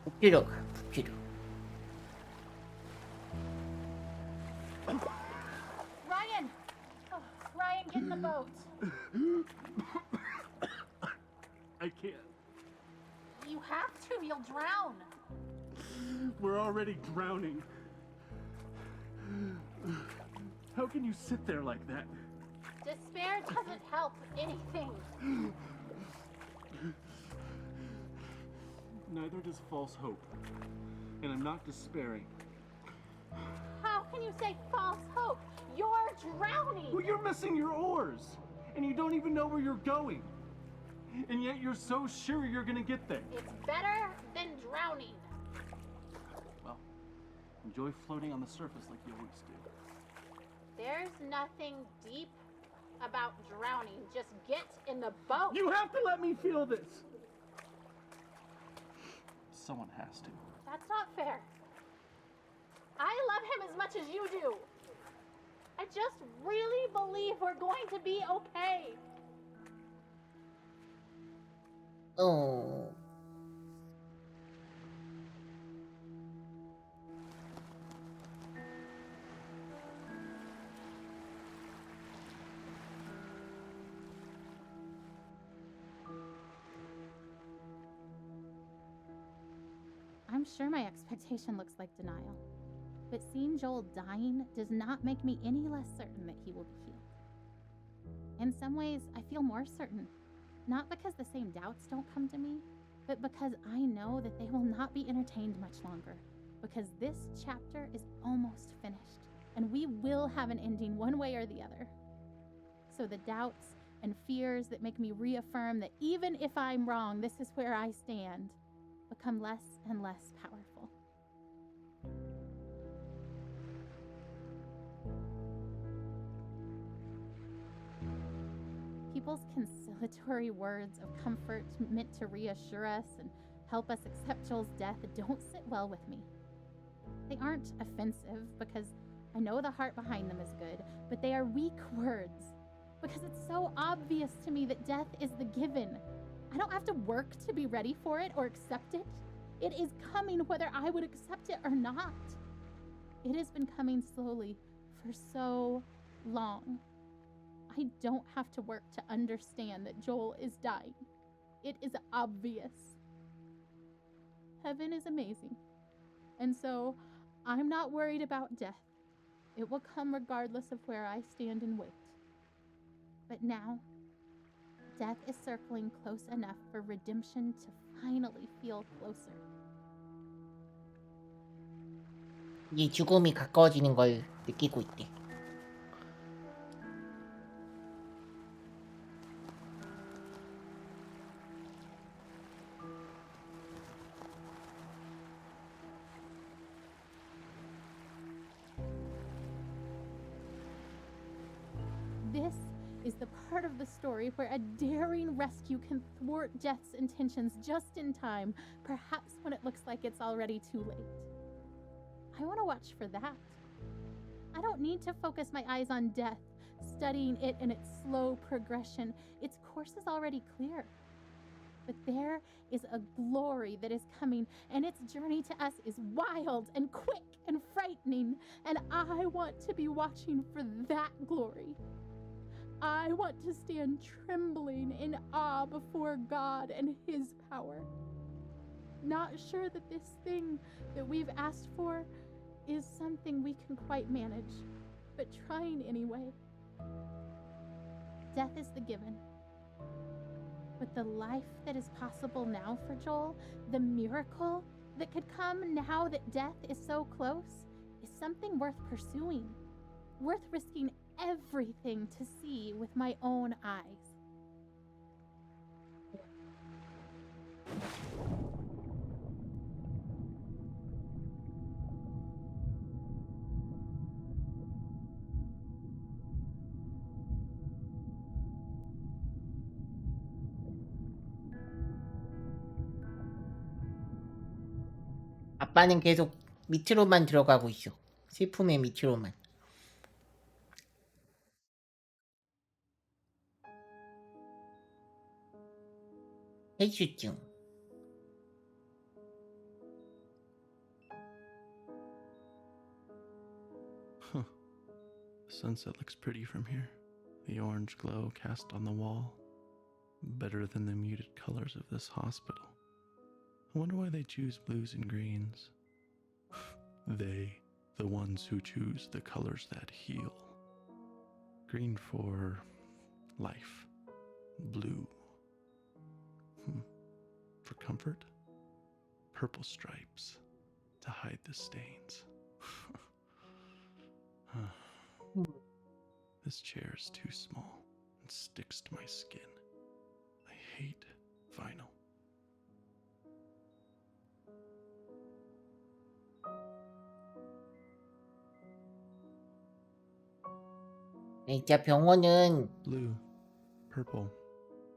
북지로 가, 북지로. Ryan! Oh, Ryan, get in the boat. I can't. You have to, you'll drown. We're already drowning. How can you sit there like that? Despair doesn't help anything. Neither does false hope. And I'm not despairing. How can you say false hope? You're drowning. Well, you're missing your oars. And you don't even know where you're going. And yet you're so sure you're gonna get there. It's better than drowning. Well, enjoy floating on the surface like you always do. There's nothing deep about drowning. Just get in the boat. You have to let me feel this. Someone has to. That's not fair. I love him as much as you do. I just really believe we're going to be okay. 어. I'm sure my expectation looks like denial, but seeing Joel dying does not make me any less certain that he will be healed. In some ways, I feel more certain, not because the same doubts don't come to me, but because I know that they will not be entertained much longer, because this chapter is almost finished, and we will have an ending one way or the other. So the doubts and fears that make me reaffirm that even if I'm wrong, this is where I stand, become less and less powerful. People's conciliatory words of comfort meant to reassure us and help us accept Joel's death don't sit well with me. They aren't offensive because I know the heart behind them is good, but they are weak words because it's so obvious to me that death is the given. I don't have to work to be ready for it or accept it. It is coming whether I would accept it or not. It has been coming slowly for so long. I don't have to work to understand that Joel is dying. It is obvious. Heaven is amazing. And so I'm not worried about death. It will come regardless of where I stand and wait. But now, death is circling close enough for redemption to finally feel closer. 이 죽음이 가까워지는 걸 느끼고 있대. This is the part of the story where a daring rescue can thwart Death's intentions just in time, perhaps when it looks like it's already too late. I want to watch for that. I don't need to focus my eyes on Death, studying it in its slow progression. Its course is already clear. But there is a glory that is coming, and its journey to us is wild and quick and frightening, and I want to be watching for that glory. I want to stand trembling in awe before God and His power. Not sure that this thing that we've asked for is something we can quite manage, but trying anyway. Death is the given. But the life that is possible now for Joel, the miracle that could come now that death is so close, is something worth pursuing, worth risking everything to see with my own eyes. 아빠는 계속 밑으로만 들어가고 있어. 슬픔의 밑으로만. 해수증. Huh. The sunset looks pretty from here. The orange glow cast on the wall. Better than the muted colors of this hospital. I wonder why they choose blues and greens. They, the ones who choose the colors that heal. Green for life. Blue. For comfort. Purple stripes to hide the stains. This chair is too small and sticks to my skin. I hate vinyl. 진짜 병원은 Blue, purple.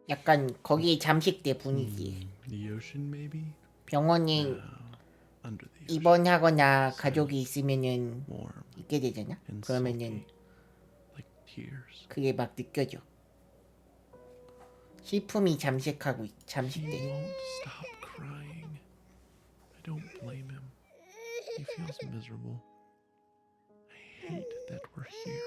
약간 거기에 잠식돼 분위기. The ocean, maybe? 병원이 Under the ocean. 입원하거나 가족이 있으면은 Warm 있게 되잖아. and 그러면은 salty. tears. 그게 막 느껴져. 슬픔이 잠식돼. He won't stop crying. I don't blame him. He feels miserable. I hate that we're here.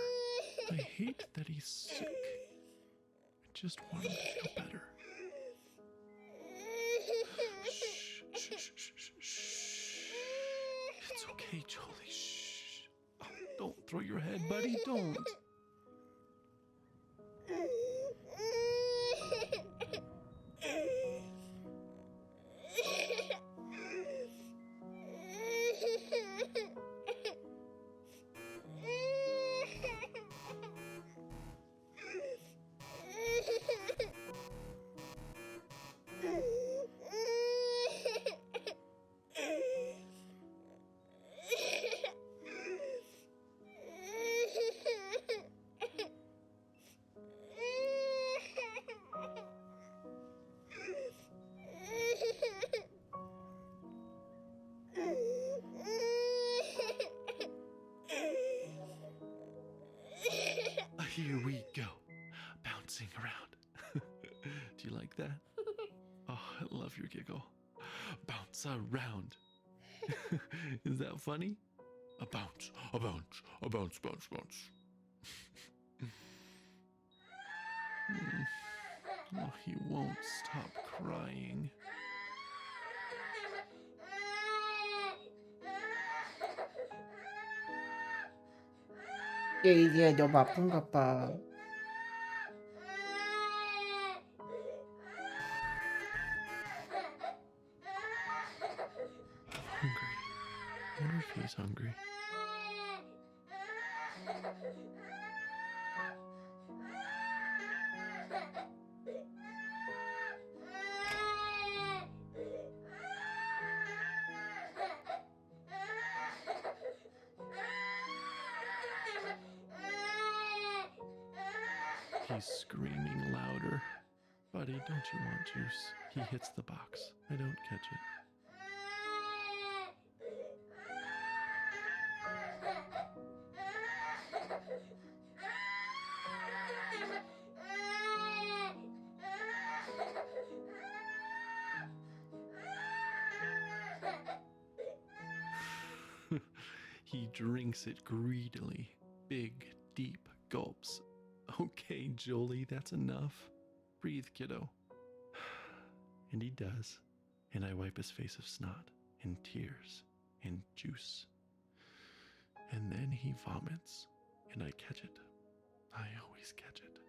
I hate that he's sick. I just want him to feel better. Shh, shh, shh, shh, shh. It's okay, Jolie. Shh. Oh, don't throw your head, buddy. Don't. Here we go, bouncing around. Do you like that? Oh, I love your giggle. Bounce around. Is that funny? A bounce, a bounce, a bounce, bounce, bounce. Oh, he won't stop crying. 이게 너무 아픈가 봐. Hungry. I wonder if he's hungry. He's screaming louder. Buddy, don't you want juice? He hits the box. I don't catch it. He drinks it greedily. Big, deep gulps. Okay, Jolie, that's enough. Breathe, kiddo. And he does. And I wipe his face of snot and tears and juice. And then he vomits, and I catch it. I always catch it.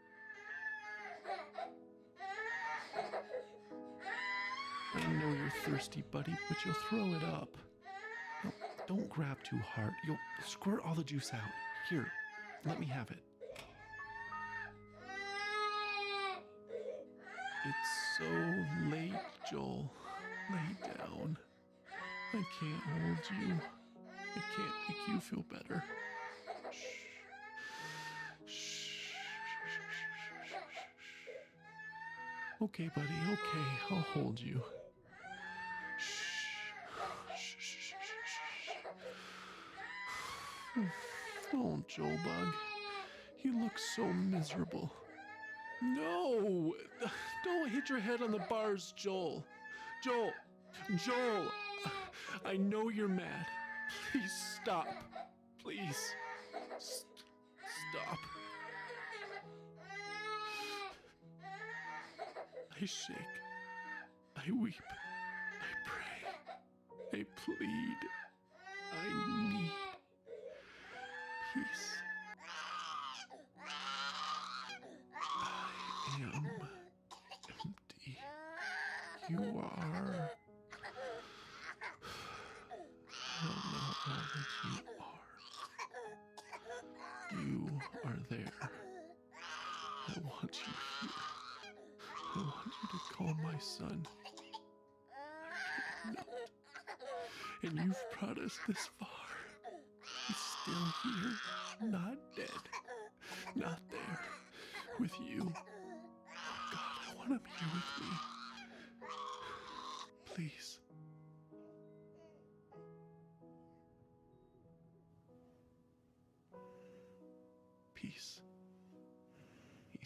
I know you're thirsty, buddy, but you'll throw it up. No, don't grab too hard. You'll squirt all the juice out. Here, let me have it. It's so late, Joel. Lay down. I can't hold you. I can't make you feel better. Shh. Shh. Okay, buddy, okay. I'll hold you. Shh. Oh, Joel Bug. You look so miserable. No! Don't hit your head on the bars, Joel. Joel! I know you're mad. Please stop. Please. Stop. I shake. I weep. I pray. I plead. I need peace. I am empty. You are. I don't know all that you are. You are there. I want you here. I want you to call my son. I cannot. And you've brought us this far. He's still here, not dead, not there, with you. Oh God, I want him here with me. Please. Peace.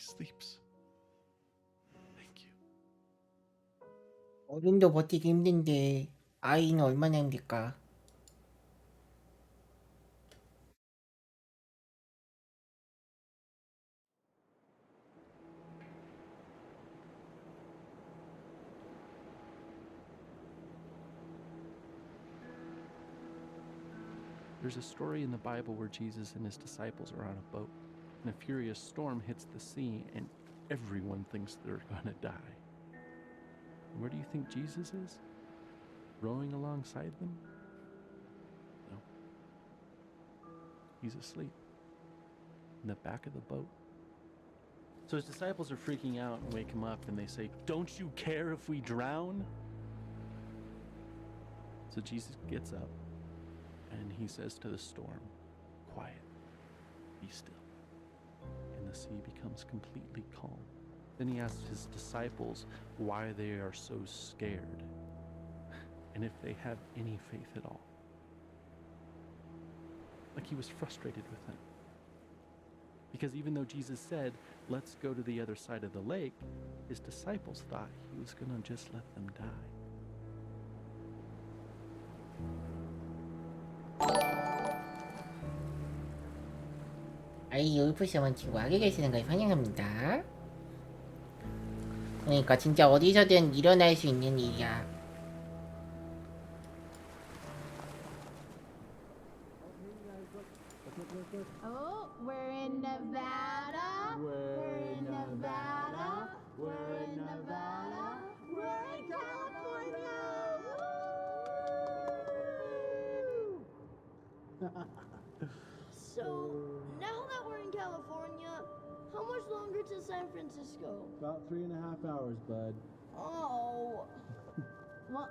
sleeps. Thank you. 어른도 버티기 힘든데 아이는 얼마나 힘들까? There's a story in the Bible where Jesus and his disciples are on a boat, and a furious storm hits the sea, and everyone thinks they're gonna die. And where do you think Jesus is? Rowing alongside them? No. He's asleep in the back of the boat. So his disciples are freaking out and wake him up, and they say, "Don't you care if we drown?" So Jesus gets up and he says to the storm, "Quiet, be still." And the sea becomes completely calm. Then he asks his disciples why they are so scared and if they have any faith at all. Like he was frustrated with them. Because even though Jesus said, "Let's go to the other side of the lake," his disciples thought he was going to just let them die. 아이 울프시원 친구 하게 계시는 걸 환영합니다. 그러니까 진짜 어디서든 일어날 수 있는 일이야. Oh, we're in Nevada. We're in Nevada. We're in Nevada. We're in California. So, now that we're in California, how much longer to San Francisco? About 3.5 hours, bud. Oh. Well,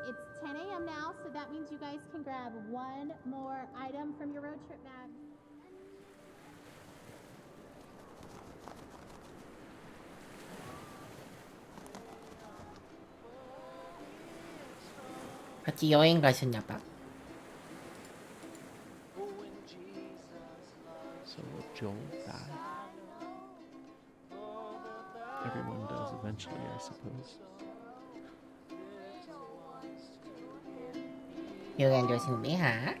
it's 10 a.m. now, so that means you guys can grab one more item from your road trip bag. 같이 여행 가셨나봐. So will Joel die? Everyone does eventually, I suppose. 여행 좋습니다.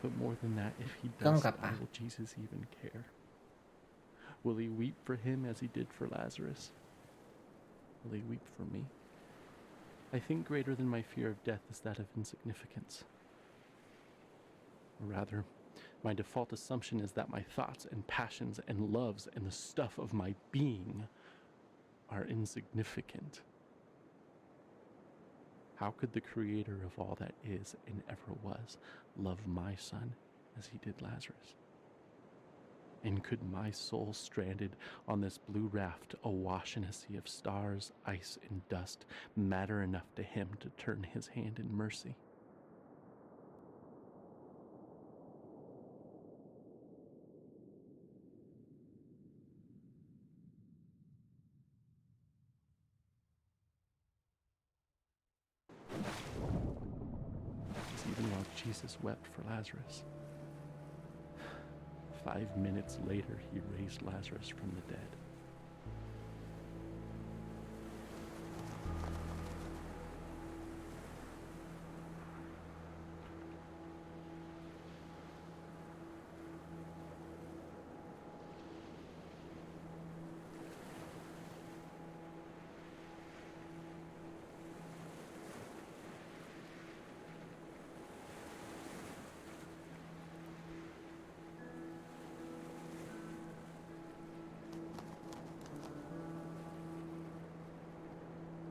But more than that, if he does 그런가 die, 봐. will Jesus even care? Will he weep for him as he did for Lazarus? Will he weep for me? I think greater than my fear of death is that of insignificance. Or rather, my default assumption is that my thoughts and passions and loves and the stuff of my being are insignificant. How could the creator of all that is and ever was love my son as he did Lazarus? And could my soul stranded on this blue raft awash in a sea of stars, ice, and dust matter enough to him to turn his hand in mercy? Even while Jesus wept for Lazarus, 5 minutes later he raised Lazarus from the dead.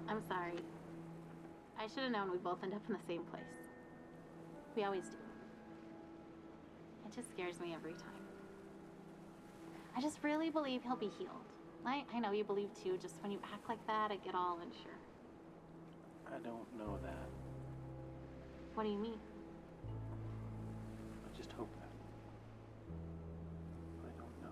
I'm sorry. I should have known we'd both end up in the same place. We always do. It just scares me every time. I just really believe he'll be healed. I know you believe too, just when you act like that, I get all unsure. I don't know that. What do you mean? I just hope that. I don't know.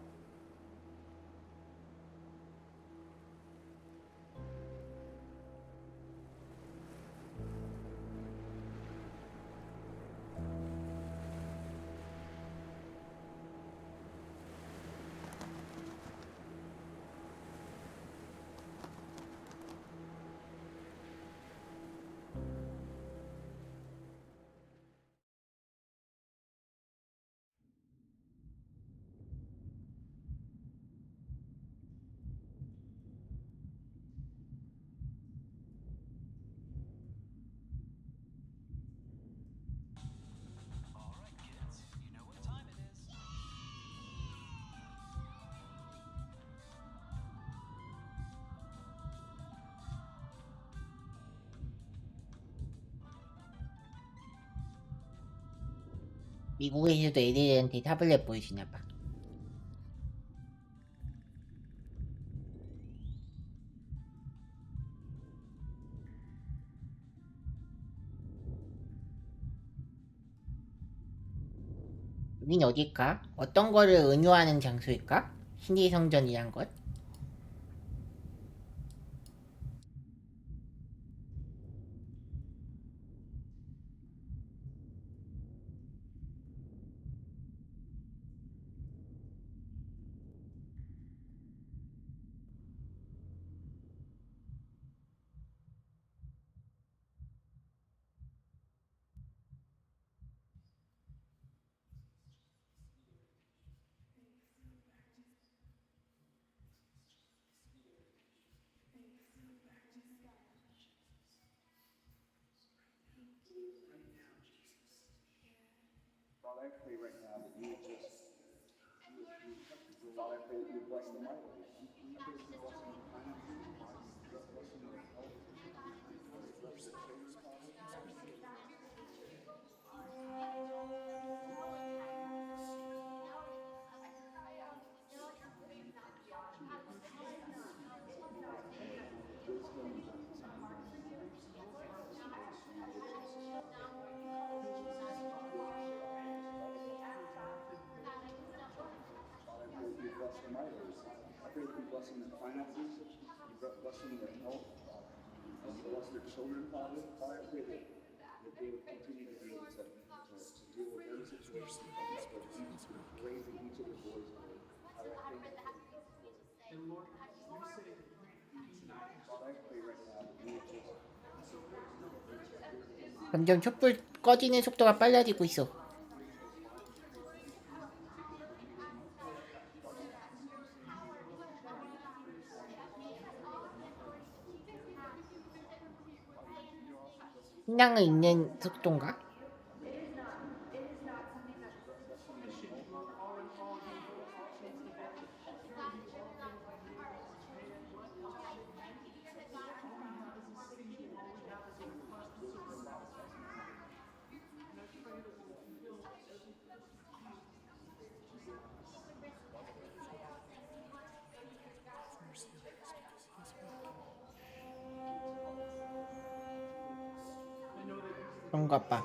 미국에서도 애들한테 타블렛 보여주나봐. 여긴 어딜까? 어떤 거를 은유하는 장소일까? 신리성전이란 것? Father, I pray right now that you would just, Father, I pray that you would bless them mightily. I pray that you would bless them with finances, bless them with health, bless their faith spots. Father, I pray that you would bless them mightily. I pray that you bless them with finances, you bless them with health, bless their children, Father. Father, I pray that they would continue to be able to deal with every situation, raising each of their boys, Lord. Father, I pray that Father, I pray right now that you would just 점점 촛불 꺼지는 속도가 빨라지고 있어. 신앙을 읽는 속도인가? 그런가 봐.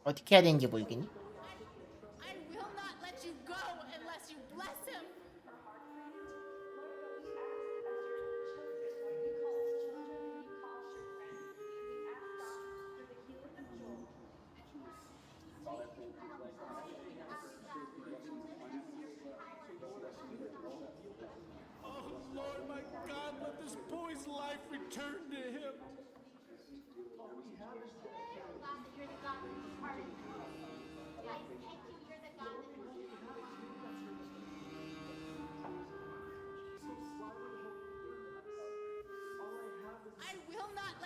어떻게 해야 되는지 모르겠니? I will not let you go unless you bless him. Oh, Lord, my God, let this boy's life return to him.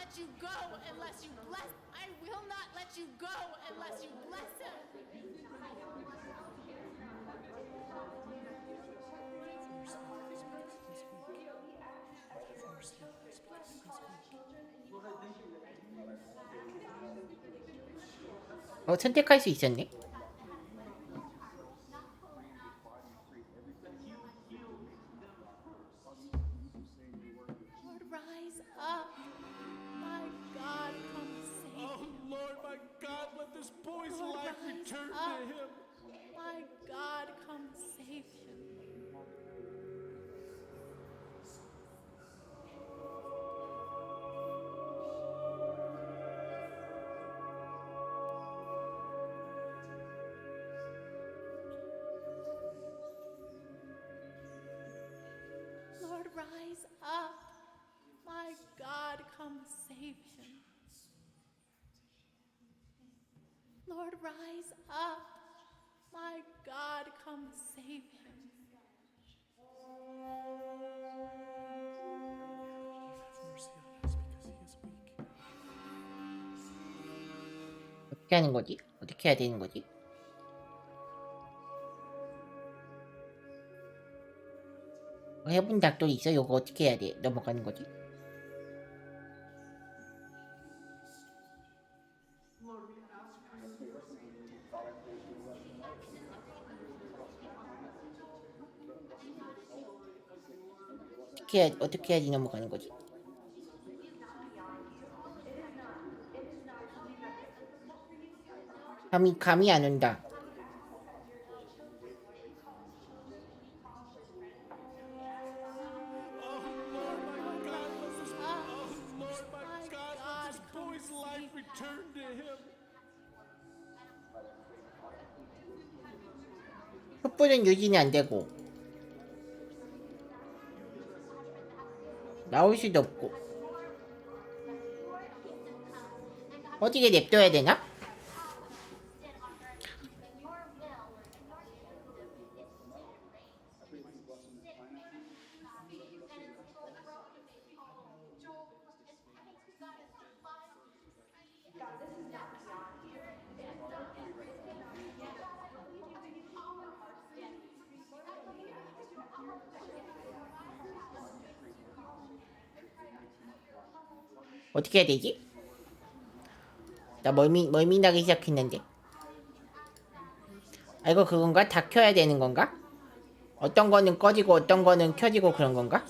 let you go unless you bless. I will not let you go unless you bless him. 선택할 수 있었네. Lord, rise up. My God, come save him. Oh, Lord, my God, let this boy's Lord, life rise return up. to him. My God, come save him. Lord, rise up. My God, come save him. Lord, rise up. My God, come save him. 어떻게 하는 거지? 어떻게 해야 되는 거지? 해본 작도 있어? 이거 어떻게 해야 돼? 넘어가는 거지? 어떻게 해야지 넘어가는 거지? 감이 안 온다. 촛불은 유지는 안 되고 나올 수도 없고 어떻게 냅둬야 되나? 어떻게 해야 되지? 나 멀미 나기 시작했는데. 아, 이거 그건가? 다 켜야 되는 건가? 어떤 거는 꺼지고 어떤 거는 켜지고 그런 건가?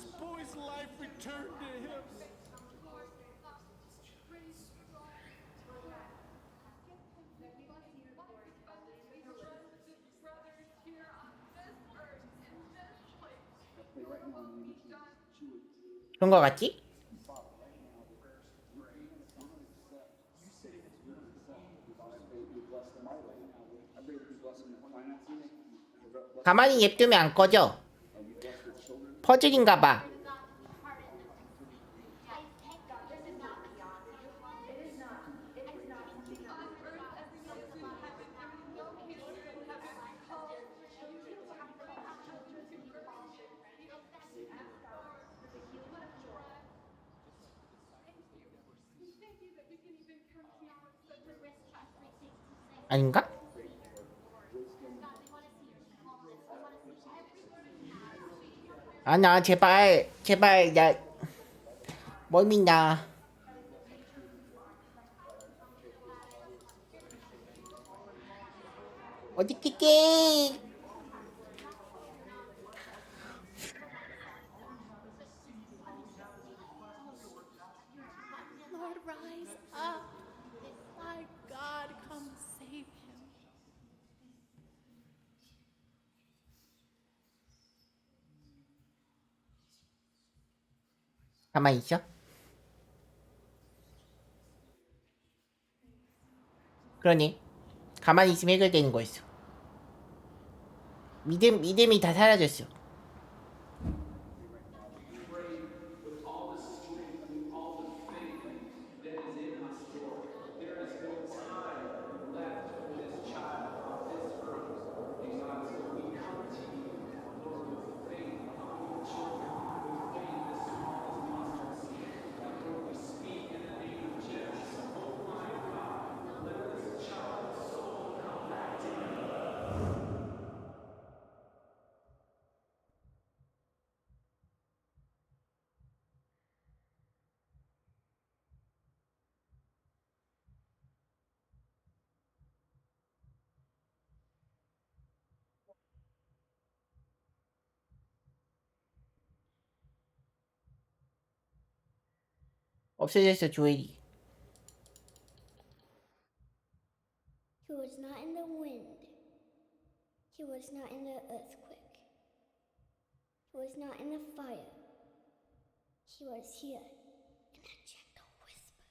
그런 거 같지? 가만히 냅두면 안 꺼져. 퍼즐인가 봐. 아닌가? 아, 나 제발 나 멀미 나. 어디 끼게? Lord, rise up. My God, come save him. 가만히 있어. 그러니 가만히 있으면 해결되는 거였어. 믿음이 다 사라졌어. 없어졌어 조엘이. He was not in the wind. He was not in the earthquake. He was not in the fire. He was here in a gentle whisper.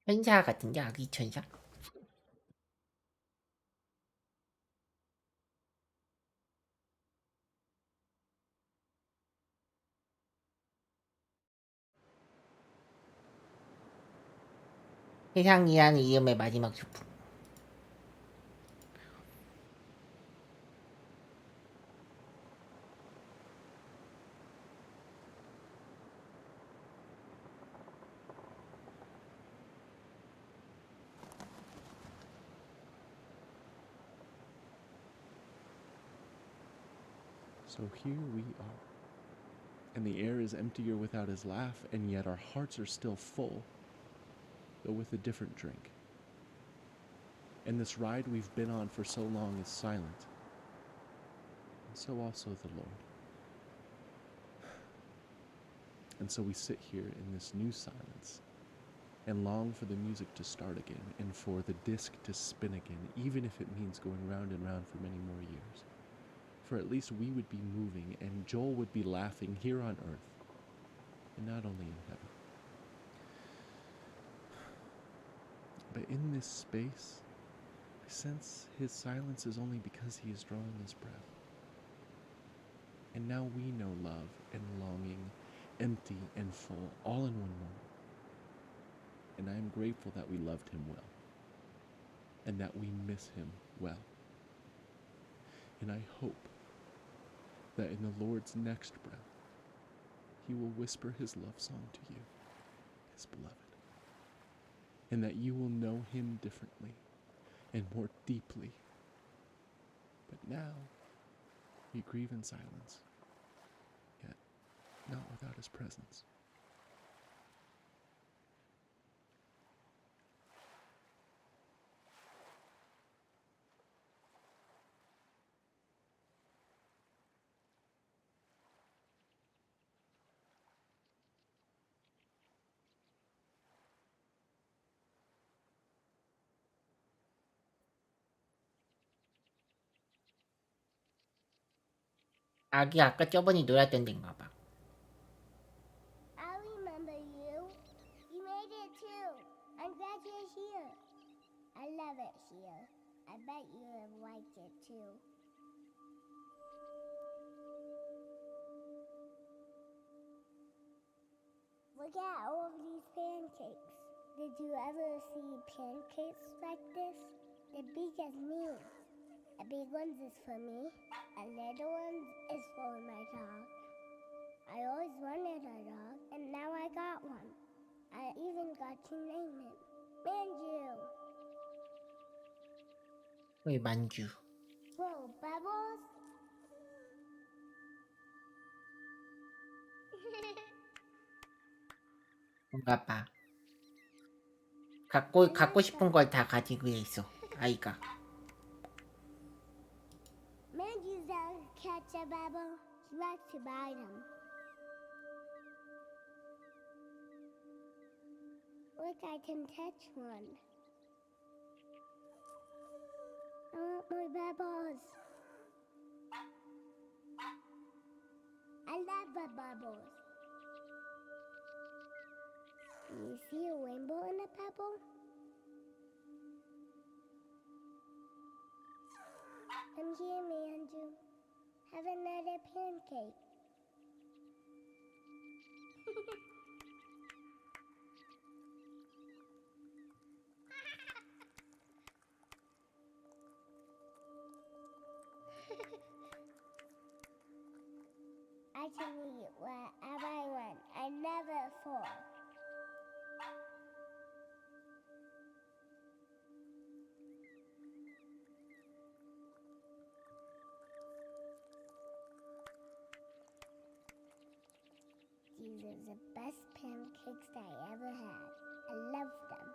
천사 같은데 아기 천사? 세상이라는 이름의 마지막 소품. So here we are. And the air is emptier without his laugh, and yet our hearts are still full, though with a different drink. And this ride we've been on for so long is silent, and so also the Lord. And so we sit here in this new silence, and long for the music to start again, and for the disc to spin again, even if it means going round and round for many more years. For at least we would be moving, and Joel would be laughing here on earth, and not only in heaven. But in this space, I sense his silence is only because he is drawing his breath. And now we know love and longing, empty and full, all in one moment. And I am grateful that we loved him well, and that we miss him well. And I hope that in the Lord's next breath, he will whisper his love song to you, his beloved, and that you will know him differently and more deeply. But now, you grieve in silence, yet not without his presence. 아기 아까 저번에 놀았던 데인가 봐. I remember you. You made it too. I'm glad you're here. I love it here. I bet you have liked it too. Look at all of these pancakes. Did you ever see pancakes like this? They're big as me. A big one is for me. A little one is for my dog. I always wanted a dog, and now I got one. I even got to name it Manju. 왜 만주? Whoa, Bubbles? 뭔가 봐. 갖고 싶은 걸 다 가지고 있어 아이가. Manju doesn't catch a bubble. He likes to buy them. Look, I can touch one. I want more bubbles. I love the bubbles. Do you see a rainbow in a pebble? Come here, Manju. Have another pancake. I can eat whatever I want. I never fall. These are the best pancakes I ever had. I love them.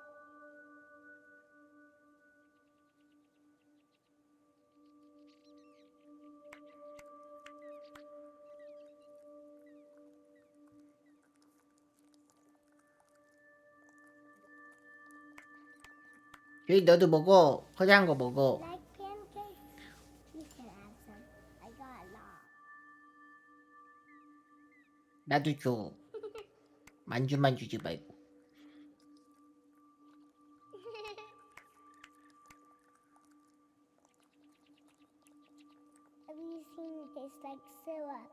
주희 너도 먹어. 포장한 거 먹어. Like pancakes? You can have some. I got a lot. 나도 줘. 만주만 주지 말고. Have you seen it tastes like syrup?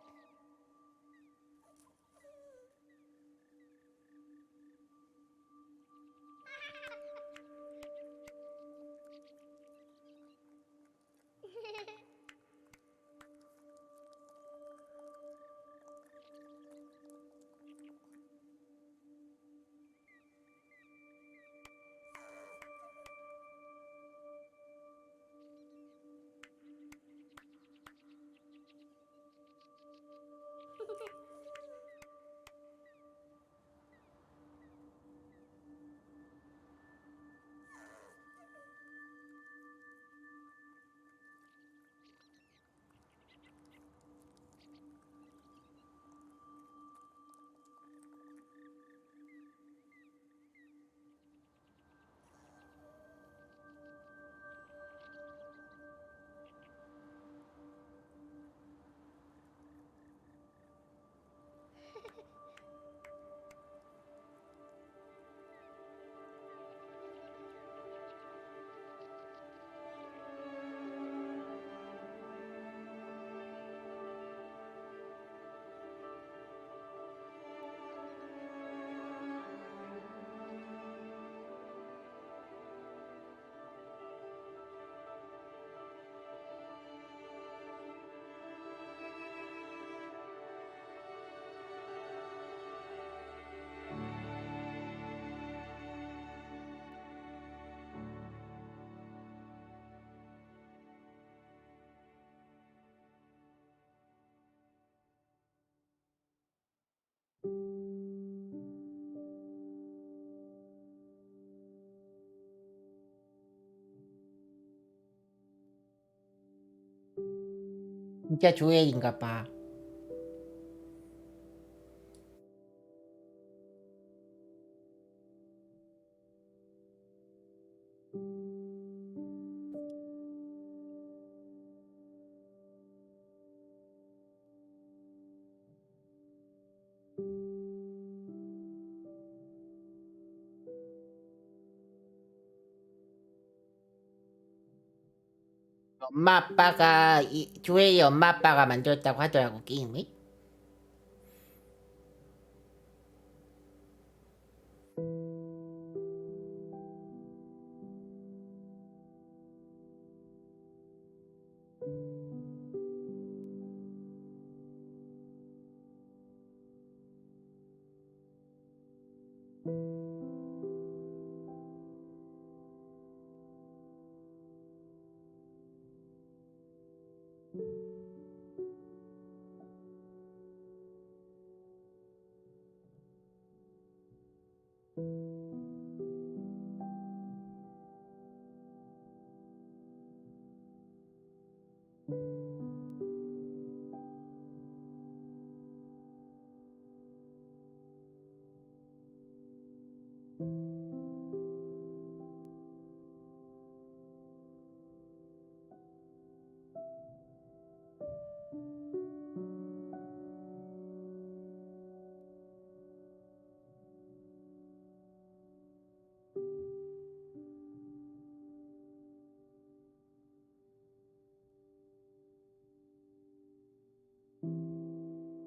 진짜 조엘인가 봐. 엄마 아빠가 조엘이 엄마 아빠가 만들었다고 하더라고 게임을.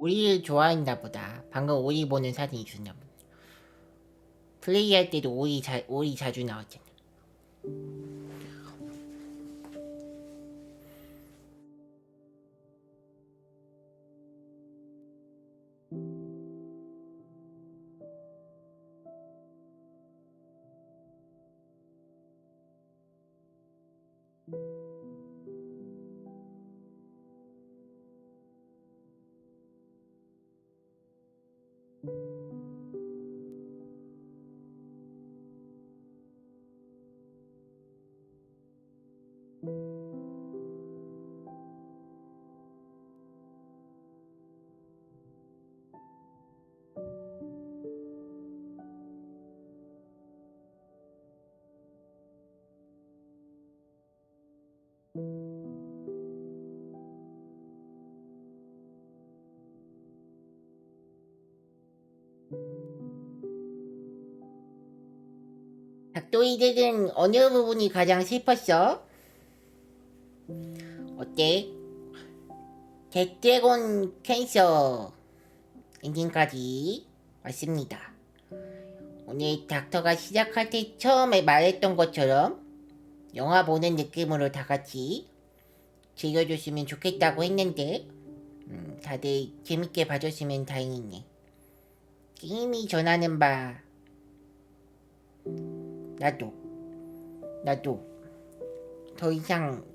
오리를 좋아했나 보다. 방금 오리 보는 사진이 있었나 보다. 플레이할 때도 오리 자주 나왔잖아. 닭도이들은 어느 부분이 가장 슬펐어? 어때? 잭드래곤 캔서 엔딩까지 왔습니다. 오늘 닥터가 시작할 때 처음에 말했던 것처럼 영화 보는 느낌으로 다같이 즐겨줬으면 좋겠다고 했는데 다들 재밌게 봐줬으면 다행이네. 게임이 전하는 바 나도 더 이상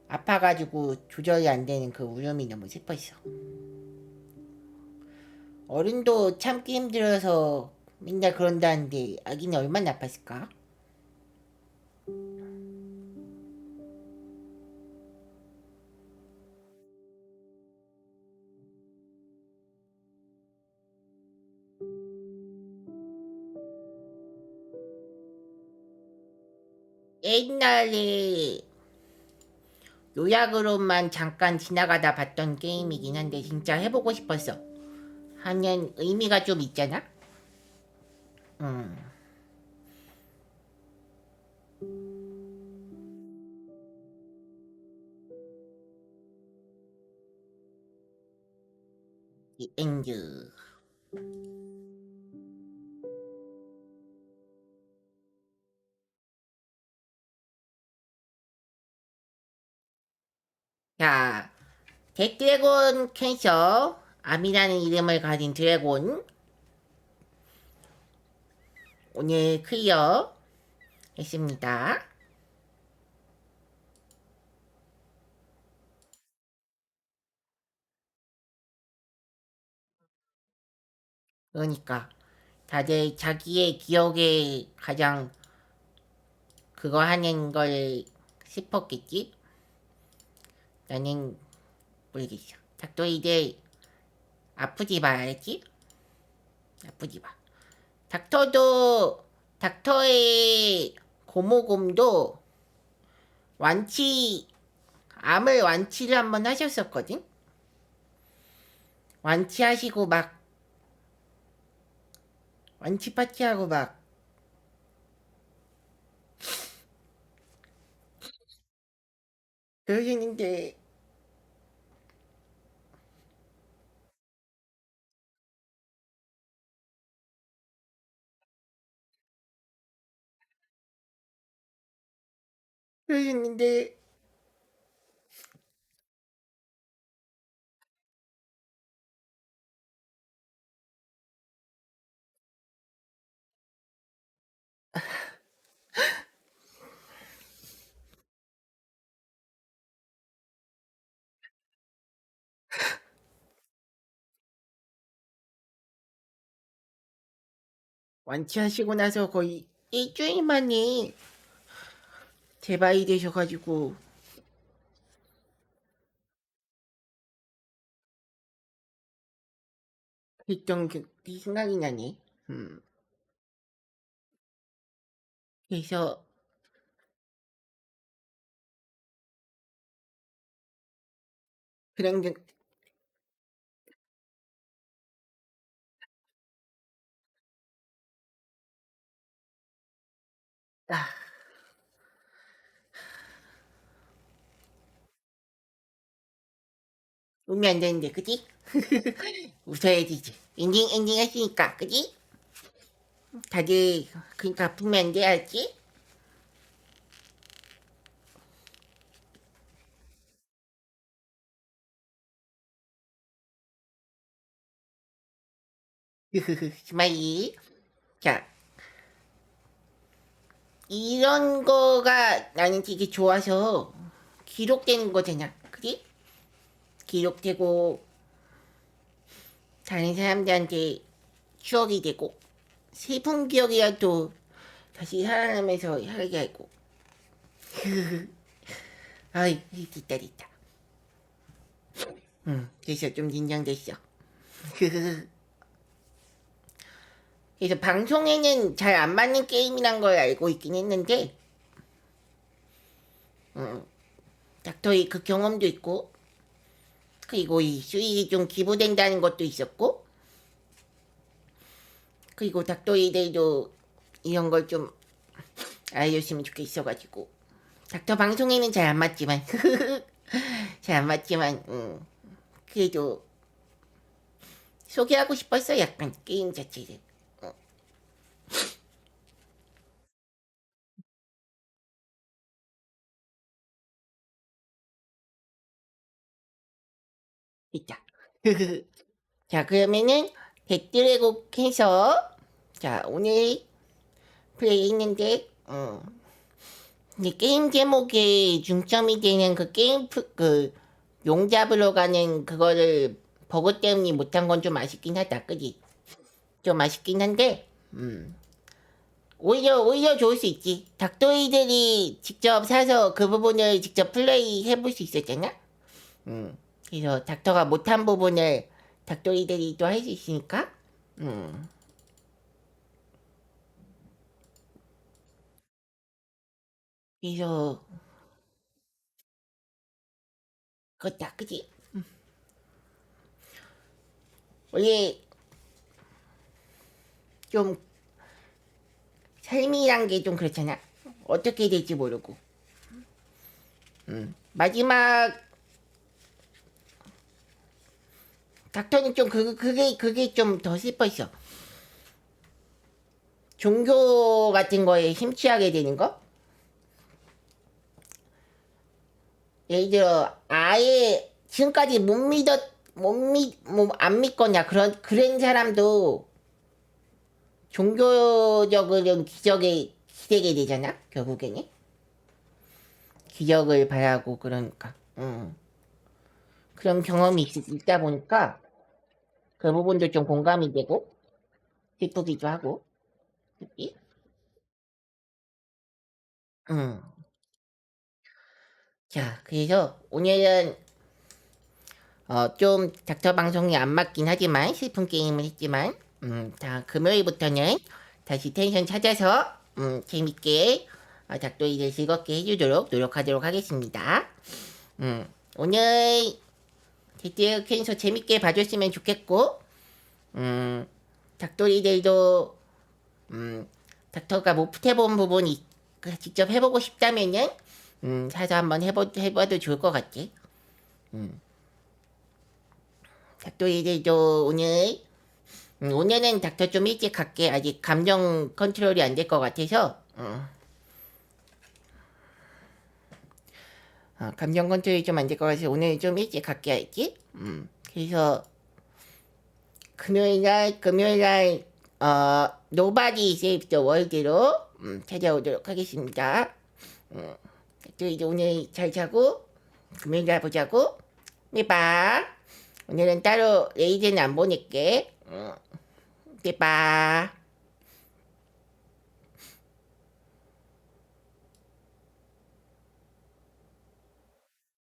아파가지고 조절이 안 되는 그 울음이 너무 슬펐어. 어른도 참기 힘들어서 맨날 그런다는데 아기는 얼마나 아팠을까? 옛날에 요약으로만 잠깐 지나가다 봤던 게임이긴 한데 진짜 해보고 싶었어. 하면 의미가 좀 있잖아? 이 엔드. 자, 잭드래곤 캔서 암이라는 이름을 가진 드래곤 오늘 클리어 했습니다. 그러니까 다들 자기의 기억에 가장 그거 하는 걸 싶었겠지? 나는 모르겠어. 닥터이들 아프지 말아야지. 아프지 마. 닥터의 고모곰도 암을 완치를 한번 하셨었거든? 완치하시고 막 완치 파티하고 막 그러시는데 그러셨는데 완치하시고 나서 거의 일주일 만에 재발이 되셔가지고 했던 게 생각이 나네. 그래서 그런 게 아, 울면 안 되는데, 그지? 웃어야 되지. 엔딩 했으니까, 그지? 다들, 그니까 아프면 안 돼, 알지? 스마일. 자, 이런 거가 나는 되게 좋아서 기록되는 거잖아, 그지? 기록되고, 다른 사람들한테 추억이 되고, 슬픈 기억이라도 다시 살아나면서 살게 하고. 아이, 됐다. 그래서 좀 긴장됐어. 그래서 방송에는 잘 안 맞는 게임이란 걸 알고 있긴 했는데, 닥터의 그 경험도 있고, 그리고 이 수익이 좀 기부된다는 것도 있었고, 그리고 닭도리들도 이런 걸 좀 알려줬으면 좋겠어가지고. 닥터 방송에는 잘 안 맞지만 잘 안 맞지만 그래도 소개하고 싶었어. 약간 게임 자체를. 있다. 자, 그러면은 댓글에 해서 자, 오늘 플레이했는데 이제 게임 제목에 중점이 되는 그 용 잡으러 가는 그거를 버그 때문에 못한 건 좀 아쉽긴 하다. 그지? 좀 아쉽긴 한데 오히려 좋을 수 있지. 닭도이들이 직접 사서 그 부분을 직접 플레이 해볼 수 있었잖아. 그래서 닥터가 못한 부분을 닭도이들이 또 할 수 있으니까. 그래서 그렇다. 그지? 원래 좀 삶이란 게 좀 그렇잖아. 어떻게 될지 모르고. 마지막 닥터는 좀 그게 좀 더 슬펐어. 종교 같은 거에 심취하게 되는 거? 예를 들어 아예 지금까지 안 믿거나 그런 사람도 종교적으로는 기적에 기대게 되잖아. 결국에는 기적을 바라고 그러니까. 그런 경험이 있다 보니까 그 부분도 좀 공감이 되고 슬프기도 하고. 그치? 음. 자, 그래서 오늘은 좀 닥터 방송이 안 맞긴 하지만 슬픈 게임을 했지만 자, 금요일부터는 다시 텐션 찾아서 재밌게 닥터이를 즐겁게 해주도록 노력하도록 하겠습니다. 오늘 데트 캔서 재밌게 봐줬으면 좋겠고 닥터리들도 닥터가 못 해본 부분이 직접 해보고 싶다면은 사서 한번 해봐도 좋을 것 같지. 닥터리들도 오늘은 닥터 좀 일찍 갈게. 아직 감정 컨트롤이 안 될 것 같아서 감정 컨트롤이 좀 안 될 것 같아서 오늘 좀 일찍 갈게 알지? 그래서 금요일날 Nobody Saves the World로 찾아오도록 하겠습니다. 또 이제 오늘 잘 자고 금요일날 보자고. 삐빠. 오늘은 따로 레이즈는 안 보낼게. 삐빠.